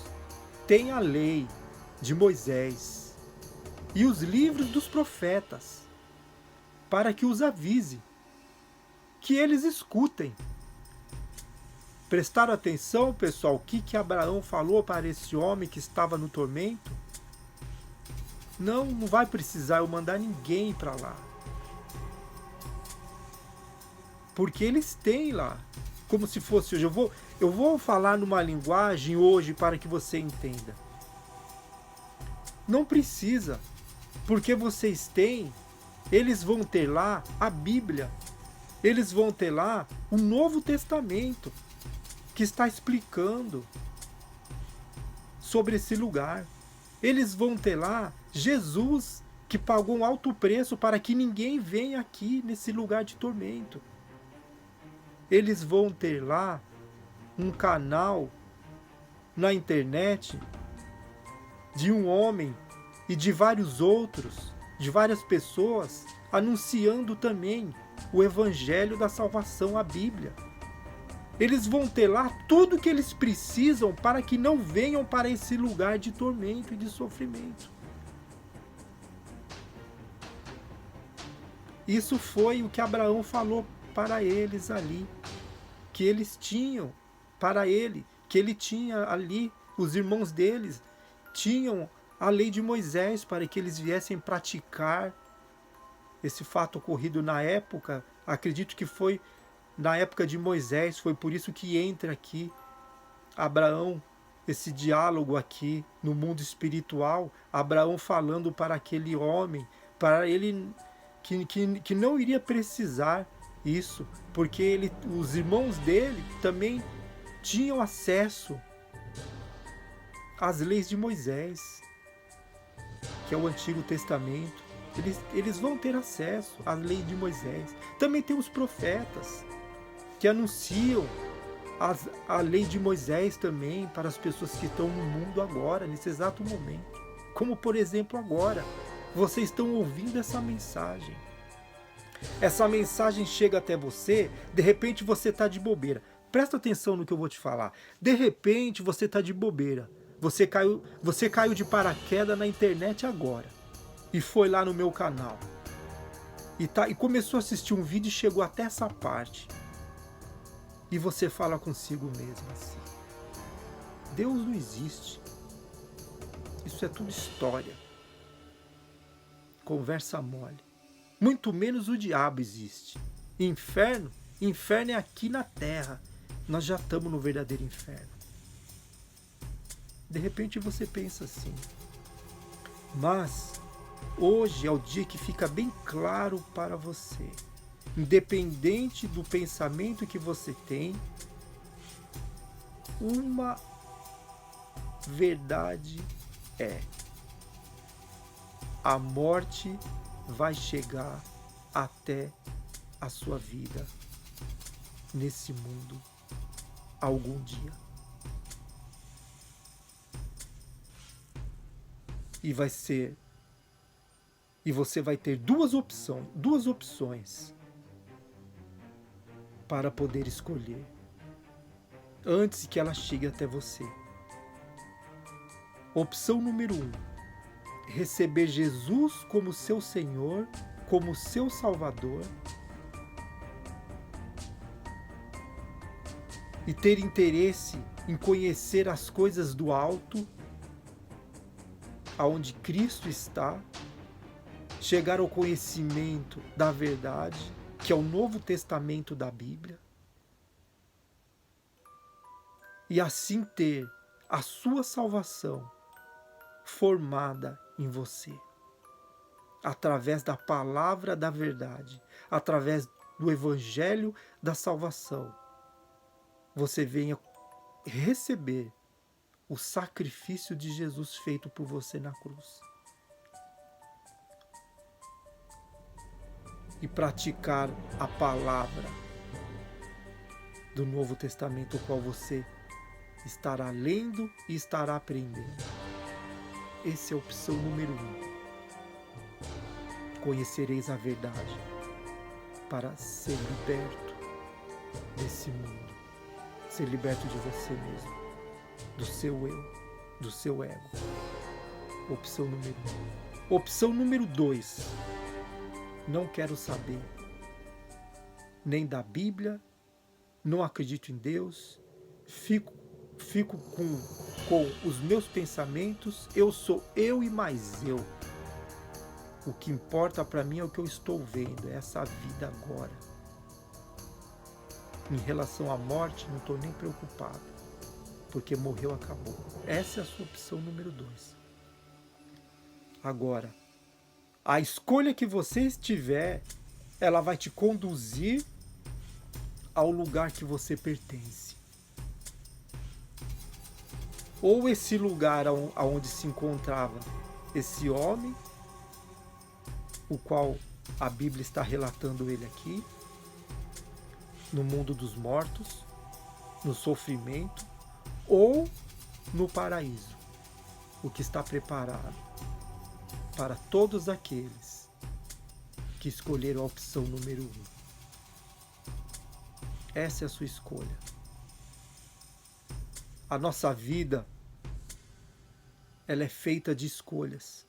têm a lei de Moisés e os livros dos profetas, para que os avise, que eles escutem. Prestaram atenção, pessoal, o que Abraão falou para esse homem que estava no tormento? Não vai precisar eu mandar ninguém para lá. Porque eles têm lá, como se fosse hoje. Eu vou falar numa linguagem hoje para que você entenda. Não precisa, porque vocês têm, eles vão ter lá a Bíblia. Eles vão ter lá o Novo Testamento, que está explicando sobre esse lugar. Eles vão ter lá Jesus, que pagou um alto preço para que ninguém venha aqui nesse lugar de tormento. Eles vão ter lá um canal na internet de um homem e de vários outros, de várias pessoas, anunciando também o Evangelho da Salvação, a Bíblia. Eles vão ter lá tudo o que eles precisam para que não venham para esse lugar de tormento e de sofrimento. Isso foi o que Abraão falou para eles ali, que eles tinham para ele, que ele tinha ali, os irmãos deles tinham a lei de Moisés para que eles viessem praticar esse fato ocorrido na época. Acredito que foi na época de Moisés, foi por isso que entra aqui Abraão, esse diálogo aqui no mundo espiritual, Abraão falando para aquele homem, para ele que não iria precisar isso, porque os irmãos dele também tinham acesso às leis de Moisés, que é o Antigo Testamento. Eles vão ter acesso às leis de Moisés. Também tem os profetas, que anunciam a lei de Moisés também para as pessoas que estão no mundo agora, nesse exato momento. Como, por exemplo, agora, vocês estão ouvindo essa mensagem. Essa mensagem chega até você, de repente você está de bobeira. Presta atenção no que eu vou te falar. De repente você está de bobeira. Você caiu de paraquedas na internet agora. E foi lá no meu canal. E começou a assistir um vídeo e chegou até essa parte. E você fala consigo mesmo assim: Deus não existe. Isso é tudo história. Conversa mole. Muito menos o diabo existe. Inferno é aqui na terra. Nós já estamos no verdadeiro inferno. De repente você pensa assim. Mas hoje é o dia que fica bem claro para você. Independente do pensamento que você tem, uma verdade é: a morte vai chegar até a sua vida nesse mundo algum dia. E você vai ter duas opções para poder escolher antes que ela chegue até você. Opção número 1: receber Jesus como seu Senhor, como seu Salvador, e ter interesse em conhecer as coisas do alto, aonde Cristo está, chegar ao conhecimento da verdade, que é o Novo Testamento da Bíblia, e assim ter a sua salvação formada em você, através da palavra da verdade, através do Evangelho da salvação. Você venha receber o sacrifício de Jesus feito por você na cruz. E praticar a palavra do Novo Testamento, o qual você estará lendo e estará aprendendo. Essa é a opção número 1. Conhecereis a verdade para ser liberto desse mundo. Ser liberto de você mesmo, do seu eu, do seu ego. Opção número 1. Opção número 2. Não quero saber nem da Bíblia, não acredito em Deus, fico com os meus pensamentos, eu sou eu e mais eu. O que importa para mim é o que eu estou vendo, é essa vida agora. Em relação à morte, não estou nem preocupado, porque morreu, acabou. Essa é a sua opção número 2. Agora, a escolha que você tiver, ela vai te conduzir ao lugar que você pertence. Ou esse lugar aonde se encontrava esse homem, o qual a Bíblia está relatando ele aqui, no mundo dos mortos, no sofrimento, ou no paraíso, o que está preparado para todos aqueles que escolheram a opção número 1. Essa é a sua escolha. A nossa vida, ela é feita de escolhas.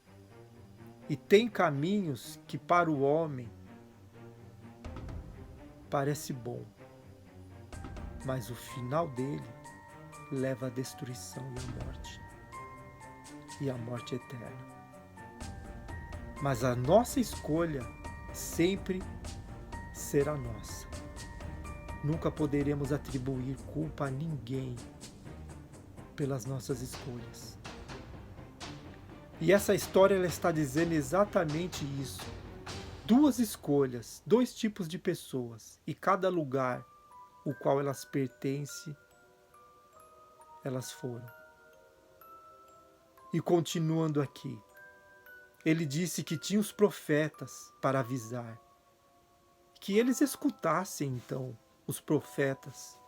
E tem caminhos que para o homem parece bom, mas o final dele leva à destruição e à morte. E a morte eterna. Mas a nossa escolha sempre será nossa. Nunca poderemos atribuir culpa a ninguém pelas nossas escolhas. E essa história ela está dizendo exatamente isso. Duas escolhas, dois tipos de pessoas, e cada lugar o qual elas pertencem, elas foram. E continuando aqui, ele disse que tinha os profetas para avisar, que eles escutassem então os profetas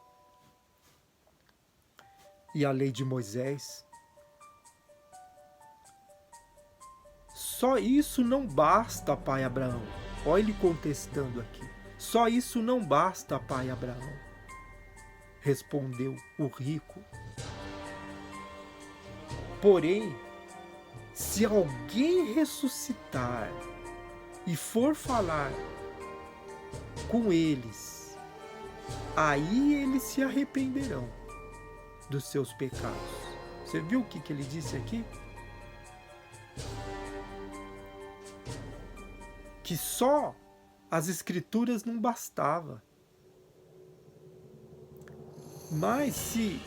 e a lei de Moisés. Só isso não basta, pai Abraão. Olha ele contestando aqui. Só isso não basta, pai Abraão. Respondeu o rico. Porém, se alguém ressuscitar e for falar com eles, aí eles se arrependerão dos seus pecados. Você viu o que ele disse aqui? Que só as escrituras não bastava. Mas se,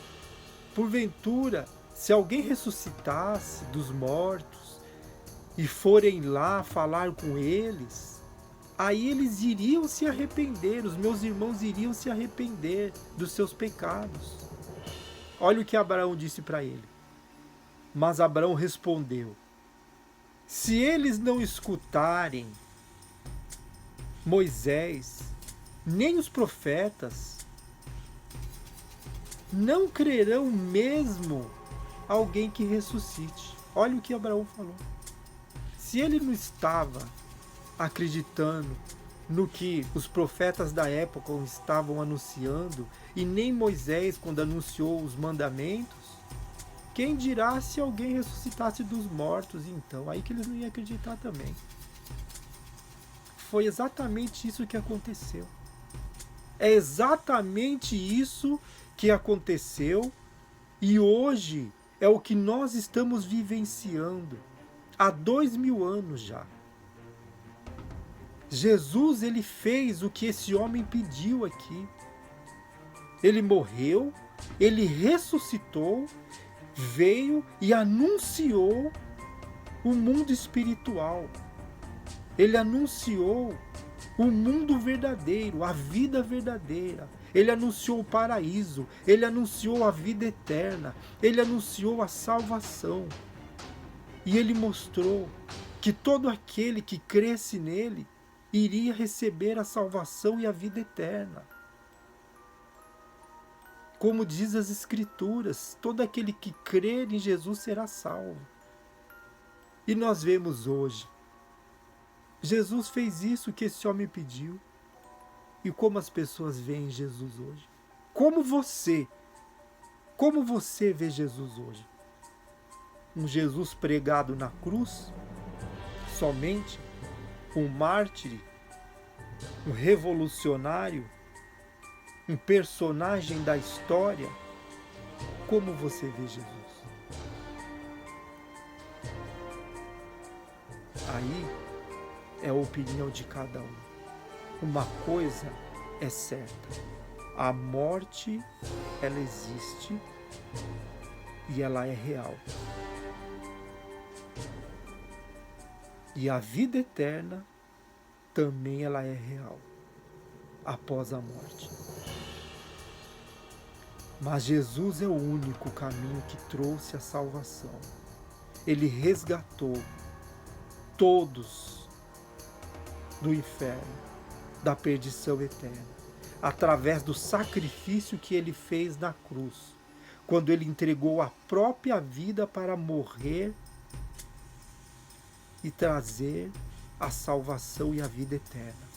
porventura, se alguém ressuscitasse dos mortos e forem lá falar com eles, aí eles iriam se arrepender, os meus irmãos iriam se arrepender dos seus pecados. Olha o que Abraão disse para ele. Mas Abraão respondeu: se eles não escutarem Moisés, nem os profetas, não crerão mesmo alguém que ressuscite. Olha o que Abraão falou. Se ele não estava acreditando no que os profetas da época estavam anunciando, e nem Moisés quando anunciou os mandamentos, quem dirá se alguém ressuscitasse dos mortos então? Aí que eles não iam acreditar também. Foi exatamente isso que aconteceu. É exatamente isso que aconteceu e hoje é o que nós estamos vivenciando há 2000 anos já. Jesus, ele fez o que esse homem pediu aqui. Ele morreu, ele ressuscitou, veio e anunciou o mundo espiritual. Ele anunciou o mundo verdadeiro, a vida verdadeira. Ele anunciou o paraíso, ele anunciou a vida eterna, ele anunciou a salvação. E ele mostrou que todo aquele que cresce nele iria receber a salvação e a vida eterna. Como diz as Escrituras, todo aquele que crer em Jesus será salvo. E nós vemos hoje, Jesus fez isso que esse homem pediu. E como as pessoas veem Jesus hoje? Como você vê Jesus hoje? Um Jesus pregado na cruz? Somente? Um mártir? Um revolucionário? Um personagem da história? Como você vê Jesus? Aí é a opinião de cada um. Uma coisa é certa: a morte, ela existe e ela é real. E a vida eterna também ela é real após a morte. Mas Jesus é o único caminho que trouxe a salvação. Ele resgatou todos do inferno, da perdição eterna, através do sacrifício que ele fez na cruz, quando ele entregou a própria vida para morrer e trazer a salvação e a vida eterna.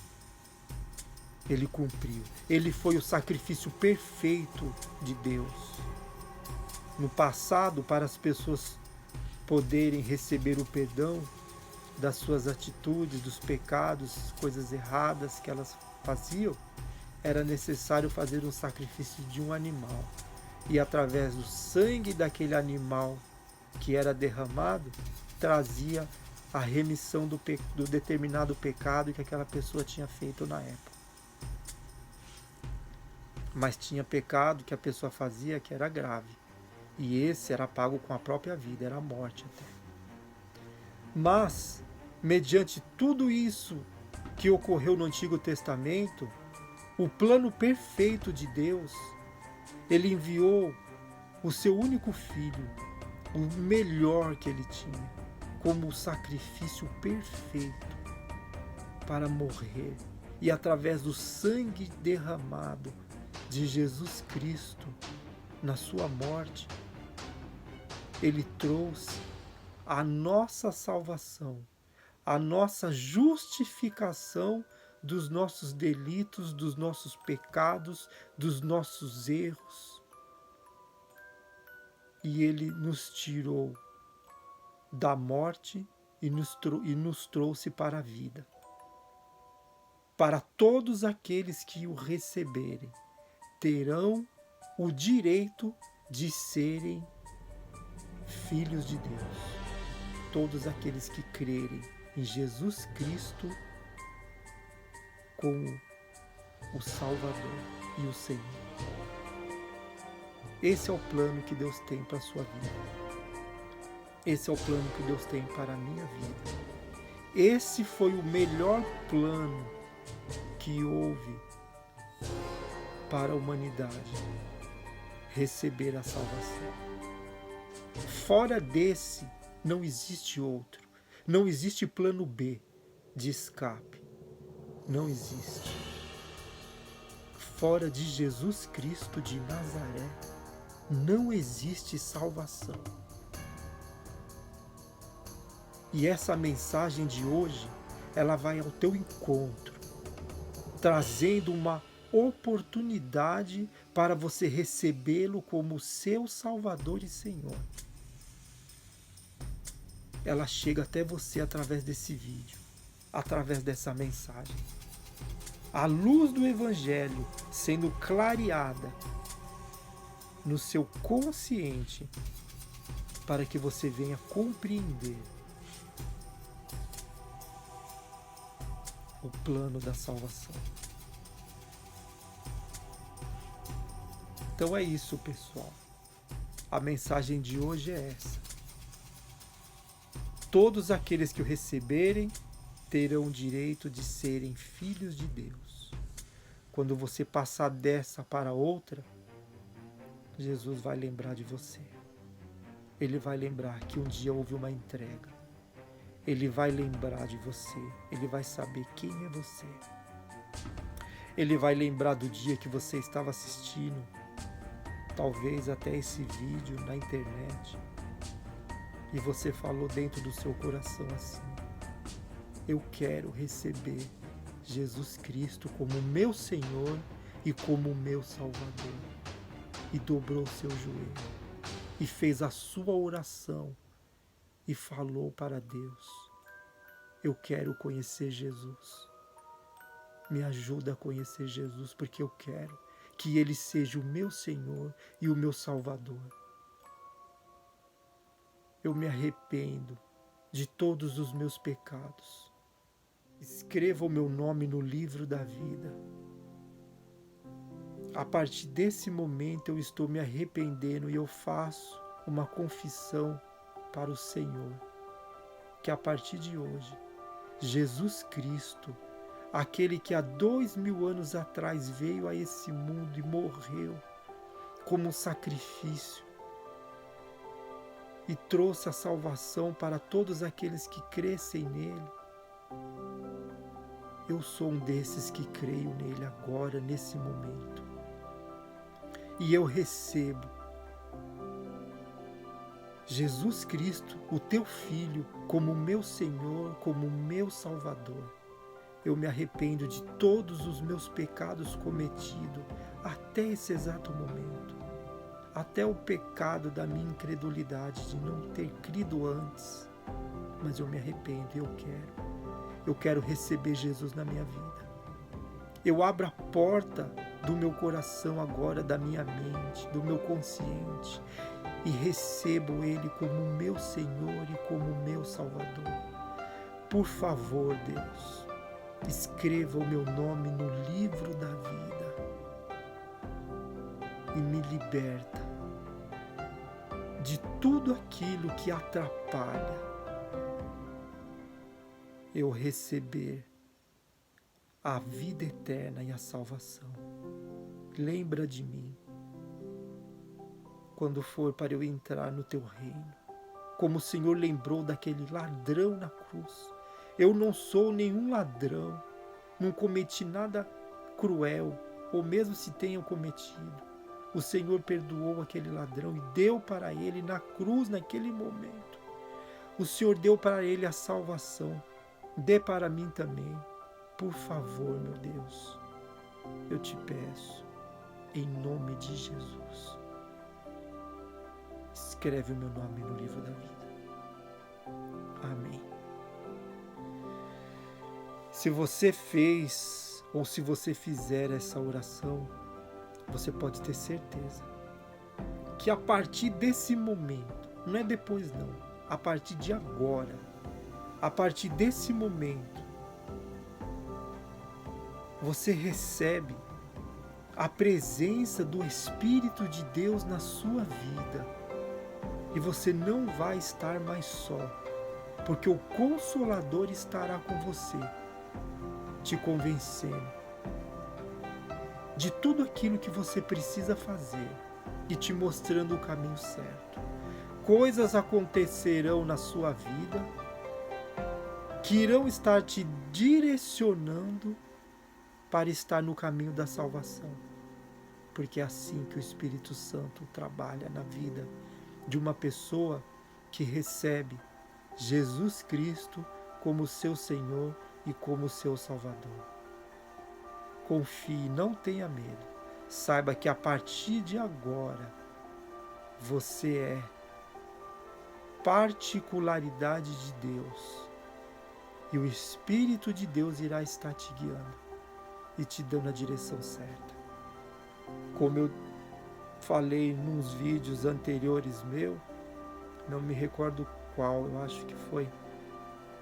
Ele cumpriu. Ele foi o sacrifício perfeito de Deus. No passado, para as pessoas poderem receber o perdão das suas atitudes, dos pecados, coisas erradas que elas faziam, era necessário fazer um sacrifício de um animal. E através do sangue daquele animal que era derramado, trazia a remissão do determinado pecado que aquela pessoa tinha feito na época. Mas tinha pecado que a pessoa fazia que era grave. E esse era pago com a própria vida, era a morte até. Mas, mediante tudo isso que ocorreu no Antigo Testamento, o plano perfeito de Deus, ele enviou o seu único filho, o melhor que ele tinha, como o sacrifício perfeito para morrer. E através do sangue derramado de Jesus Cristo, na sua morte, ele trouxe a nossa salvação, a nossa justificação dos nossos delitos, dos nossos pecados, dos nossos erros. E ele nos tirou da morte e nos trouxe para a vida. Para todos aqueles que o receberem, terão o direito de serem filhos de Deus. Todos aqueles que crerem em Jesus Cristo como o Salvador e o Senhor. Esse é o plano que Deus tem para a sua vida. Esse é o plano que Deus tem para a minha vida. Esse foi o melhor plano que houve para a humanidade, receber a salvação. Fora desse, não existe outro. Não existe plano B de escape. Não existe. Fora de Jesus Cristo de Nazaré, não existe salvação. E essa mensagem de hoje, ela vai ao teu encontro, trazendo uma oportunidade para você recebê-lo como seu Salvador e Senhor. Ela chega até você através desse vídeo, através dessa mensagem. A luz do Evangelho sendo clareada no seu consciente para que você venha compreender o plano da salvação. Então é isso, pessoal. A mensagem de hoje é essa. Todos aqueles que o receberem terão o direito de serem filhos de Deus. Quando você passar dessa para outra, Jesus vai lembrar de você. Ele vai lembrar que um dia houve uma entrega. Ele vai lembrar de você. Ele vai saber quem é você. Ele vai lembrar do dia que você estava assistindo, talvez até esse vídeo na internet, e você falou dentro do seu coração assim: eu quero receber Jesus Cristo como meu Senhor e como meu Salvador. E dobrou seu joelho e fez a sua oração e falou para Deus: eu quero conhecer Jesus. Me ajuda a conhecer Jesus, porque eu quero que Ele seja o meu Senhor e o meu Salvador. Eu me arrependo de todos os meus pecados. Escreva o meu nome no livro da vida. A partir desse momento eu estou me arrependendo e eu faço uma confissão para o Senhor, que a partir de hoje, Jesus Cristo, aquele que há 2000 anos atrás veio a esse mundo e morreu como um sacrifício e trouxe a salvação para todos aqueles que crescem nele. Eu sou um desses que creio nele agora, nesse momento. E eu recebo Jesus Cristo, o teu Filho, como meu Senhor, como meu Salvador. Eu me arrependo de todos os meus pecados cometidos até esse exato momento. Até o pecado da minha incredulidade de não ter crido antes. Mas eu me arrependo e eu quero. Eu quero receber Jesus na minha vida. Eu abro a porta do meu coração agora, da minha mente, do meu consciente, e recebo Ele como meu Senhor e como meu Salvador. Por favor, Deus, escreva o meu nome no livro da vida e me liberta de tudo aquilo que atrapalha eu receber a vida eterna e a salvação. Lembra de mim quando for para eu entrar no teu reino, como o Senhor lembrou daquele ladrão na cruz. Eu não sou nenhum ladrão, não cometi nada cruel, ou mesmo se tenha cometido. O Senhor perdoou aquele ladrão e deu para ele na cruz, naquele momento. O Senhor deu para ele a salvação. Dê para mim também. Por favor, meu Deus, eu te peço, em nome de Jesus, escreve o meu nome no livro da vida. Amém. Se você fez ou se você fizer essa oração, você pode ter certeza que a partir desse momento, não é depois não, a partir de agora, a partir desse momento, você recebe a presença do Espírito de Deus na sua vida e você não vai estar mais só, porque o Consolador estará com você, te convencendo de tudo aquilo que você precisa fazer e te mostrando o caminho certo. Coisas acontecerão na sua vida que irão estar te direcionando para estar no caminho da salvação, porque é assim que o Espírito Santo trabalha na vida de uma pessoa que recebe Jesus Cristo como seu Senhor e como seu Salvador. Confie, não tenha medo. Saiba que a partir de agora você é particularidade de Deus e o Espírito de Deus irá estar te guiando e te dando a direção certa. Como eu falei nos vídeos anteriores meu, não me recordo qual, eu acho que foi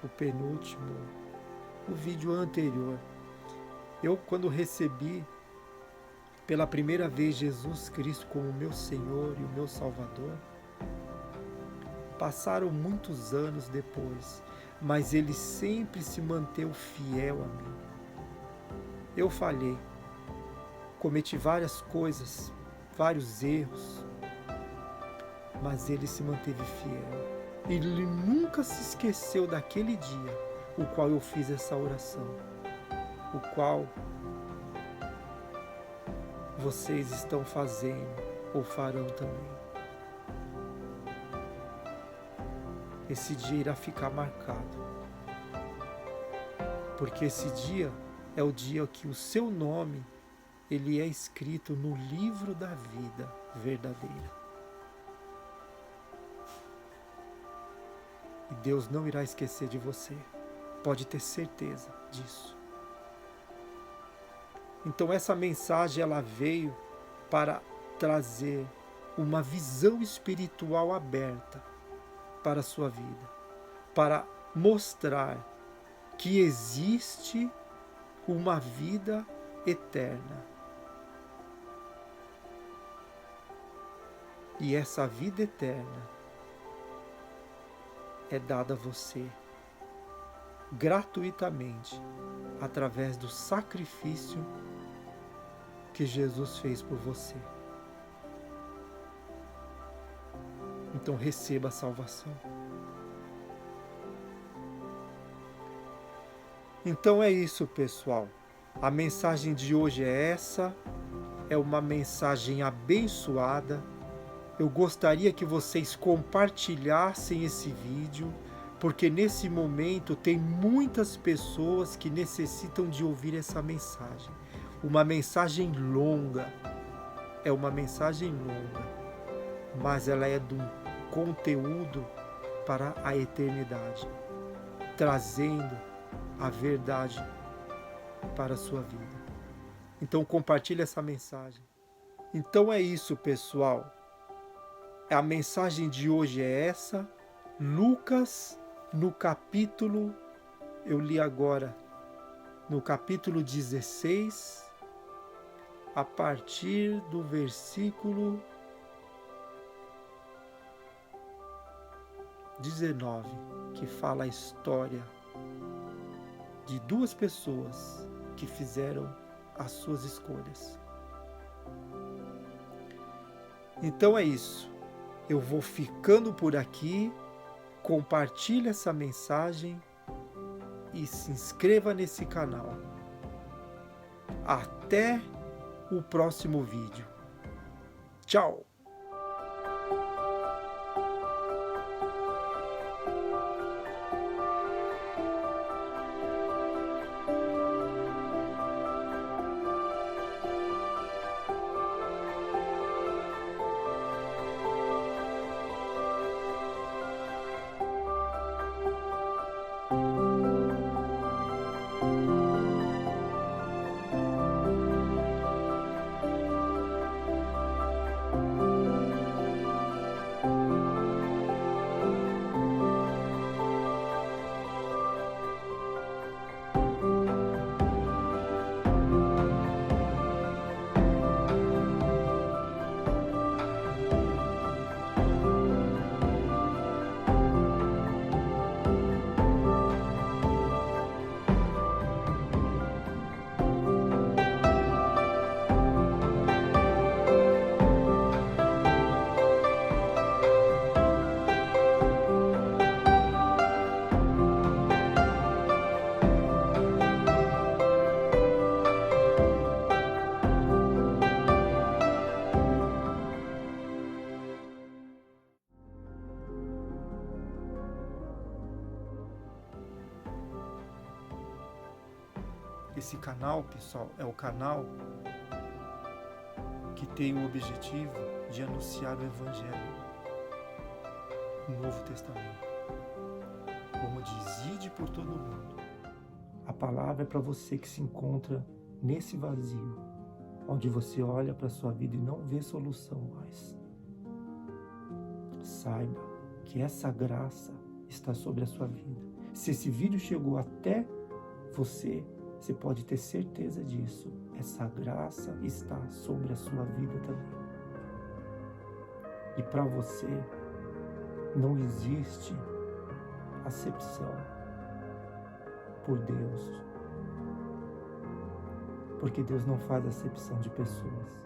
o penúltimo, o vídeo anterior. Eu, quando recebi pela primeira vez Jesus Cristo como meu Senhor e o meu Salvador, passaram muitos anos depois, mas Ele sempre se manteve fiel a mim. Eu falhei, cometi várias coisas, vários erros, mas Ele se manteve fiel. Ele nunca se esqueceu daquele dia, o qual eu fiz essa oração, o qual vocês estão fazendo ou farão também. Esse dia irá ficar marcado, porque esse dia é o dia que o seu nome ele é escrito no livro da vida verdadeira. E Deus não irá esquecer de você. Pode ter certeza disso. Então essa mensagem ela veio para trazer uma visão espiritual aberta para a sua vida, para mostrar que existe uma vida eterna. E essa vida eterna é dada a você gratuitamente através do sacrifício que Jesus fez por você. Então receba a salvação. Então é isso, pessoal. A mensagem de hoje é essa. É uma mensagem abençoada. Eu gostaria que vocês compartilhassem esse vídeo, porque nesse momento tem muitas pessoas que necessitam de ouvir essa mensagem. Uma mensagem longa. É uma mensagem longa, mas ela é de um conteúdo para a eternidade, trazendo a verdade para a sua vida. Então compartilhe essa mensagem. Então é isso, pessoal. A mensagem de hoje é essa. Lucas, no capítulo, eu li agora, no capítulo 16, a partir do versículo 19, que fala a história de duas pessoas que fizeram as suas escolhas. Então é isso. Eu vou ficando por aqui. Compartilhe essa mensagem e se inscreva nesse canal. Até o próximo vídeo. Tchau! Esse canal, pessoal, é o canal que tem o objetivo de anunciar o Evangelho, o Novo Testamento. Como diz, ide por todo mundo. A palavra é para você que se encontra nesse vazio, onde você olha para a sua vida e não vê solução mais. Saiba que essa graça está sobre a sua vida. Se esse vídeo chegou até você pode ter certeza disso. Essa graça está sobre a sua vida também. E para você não existe acepção por Deus. Porque Deus não faz acepção de pessoas.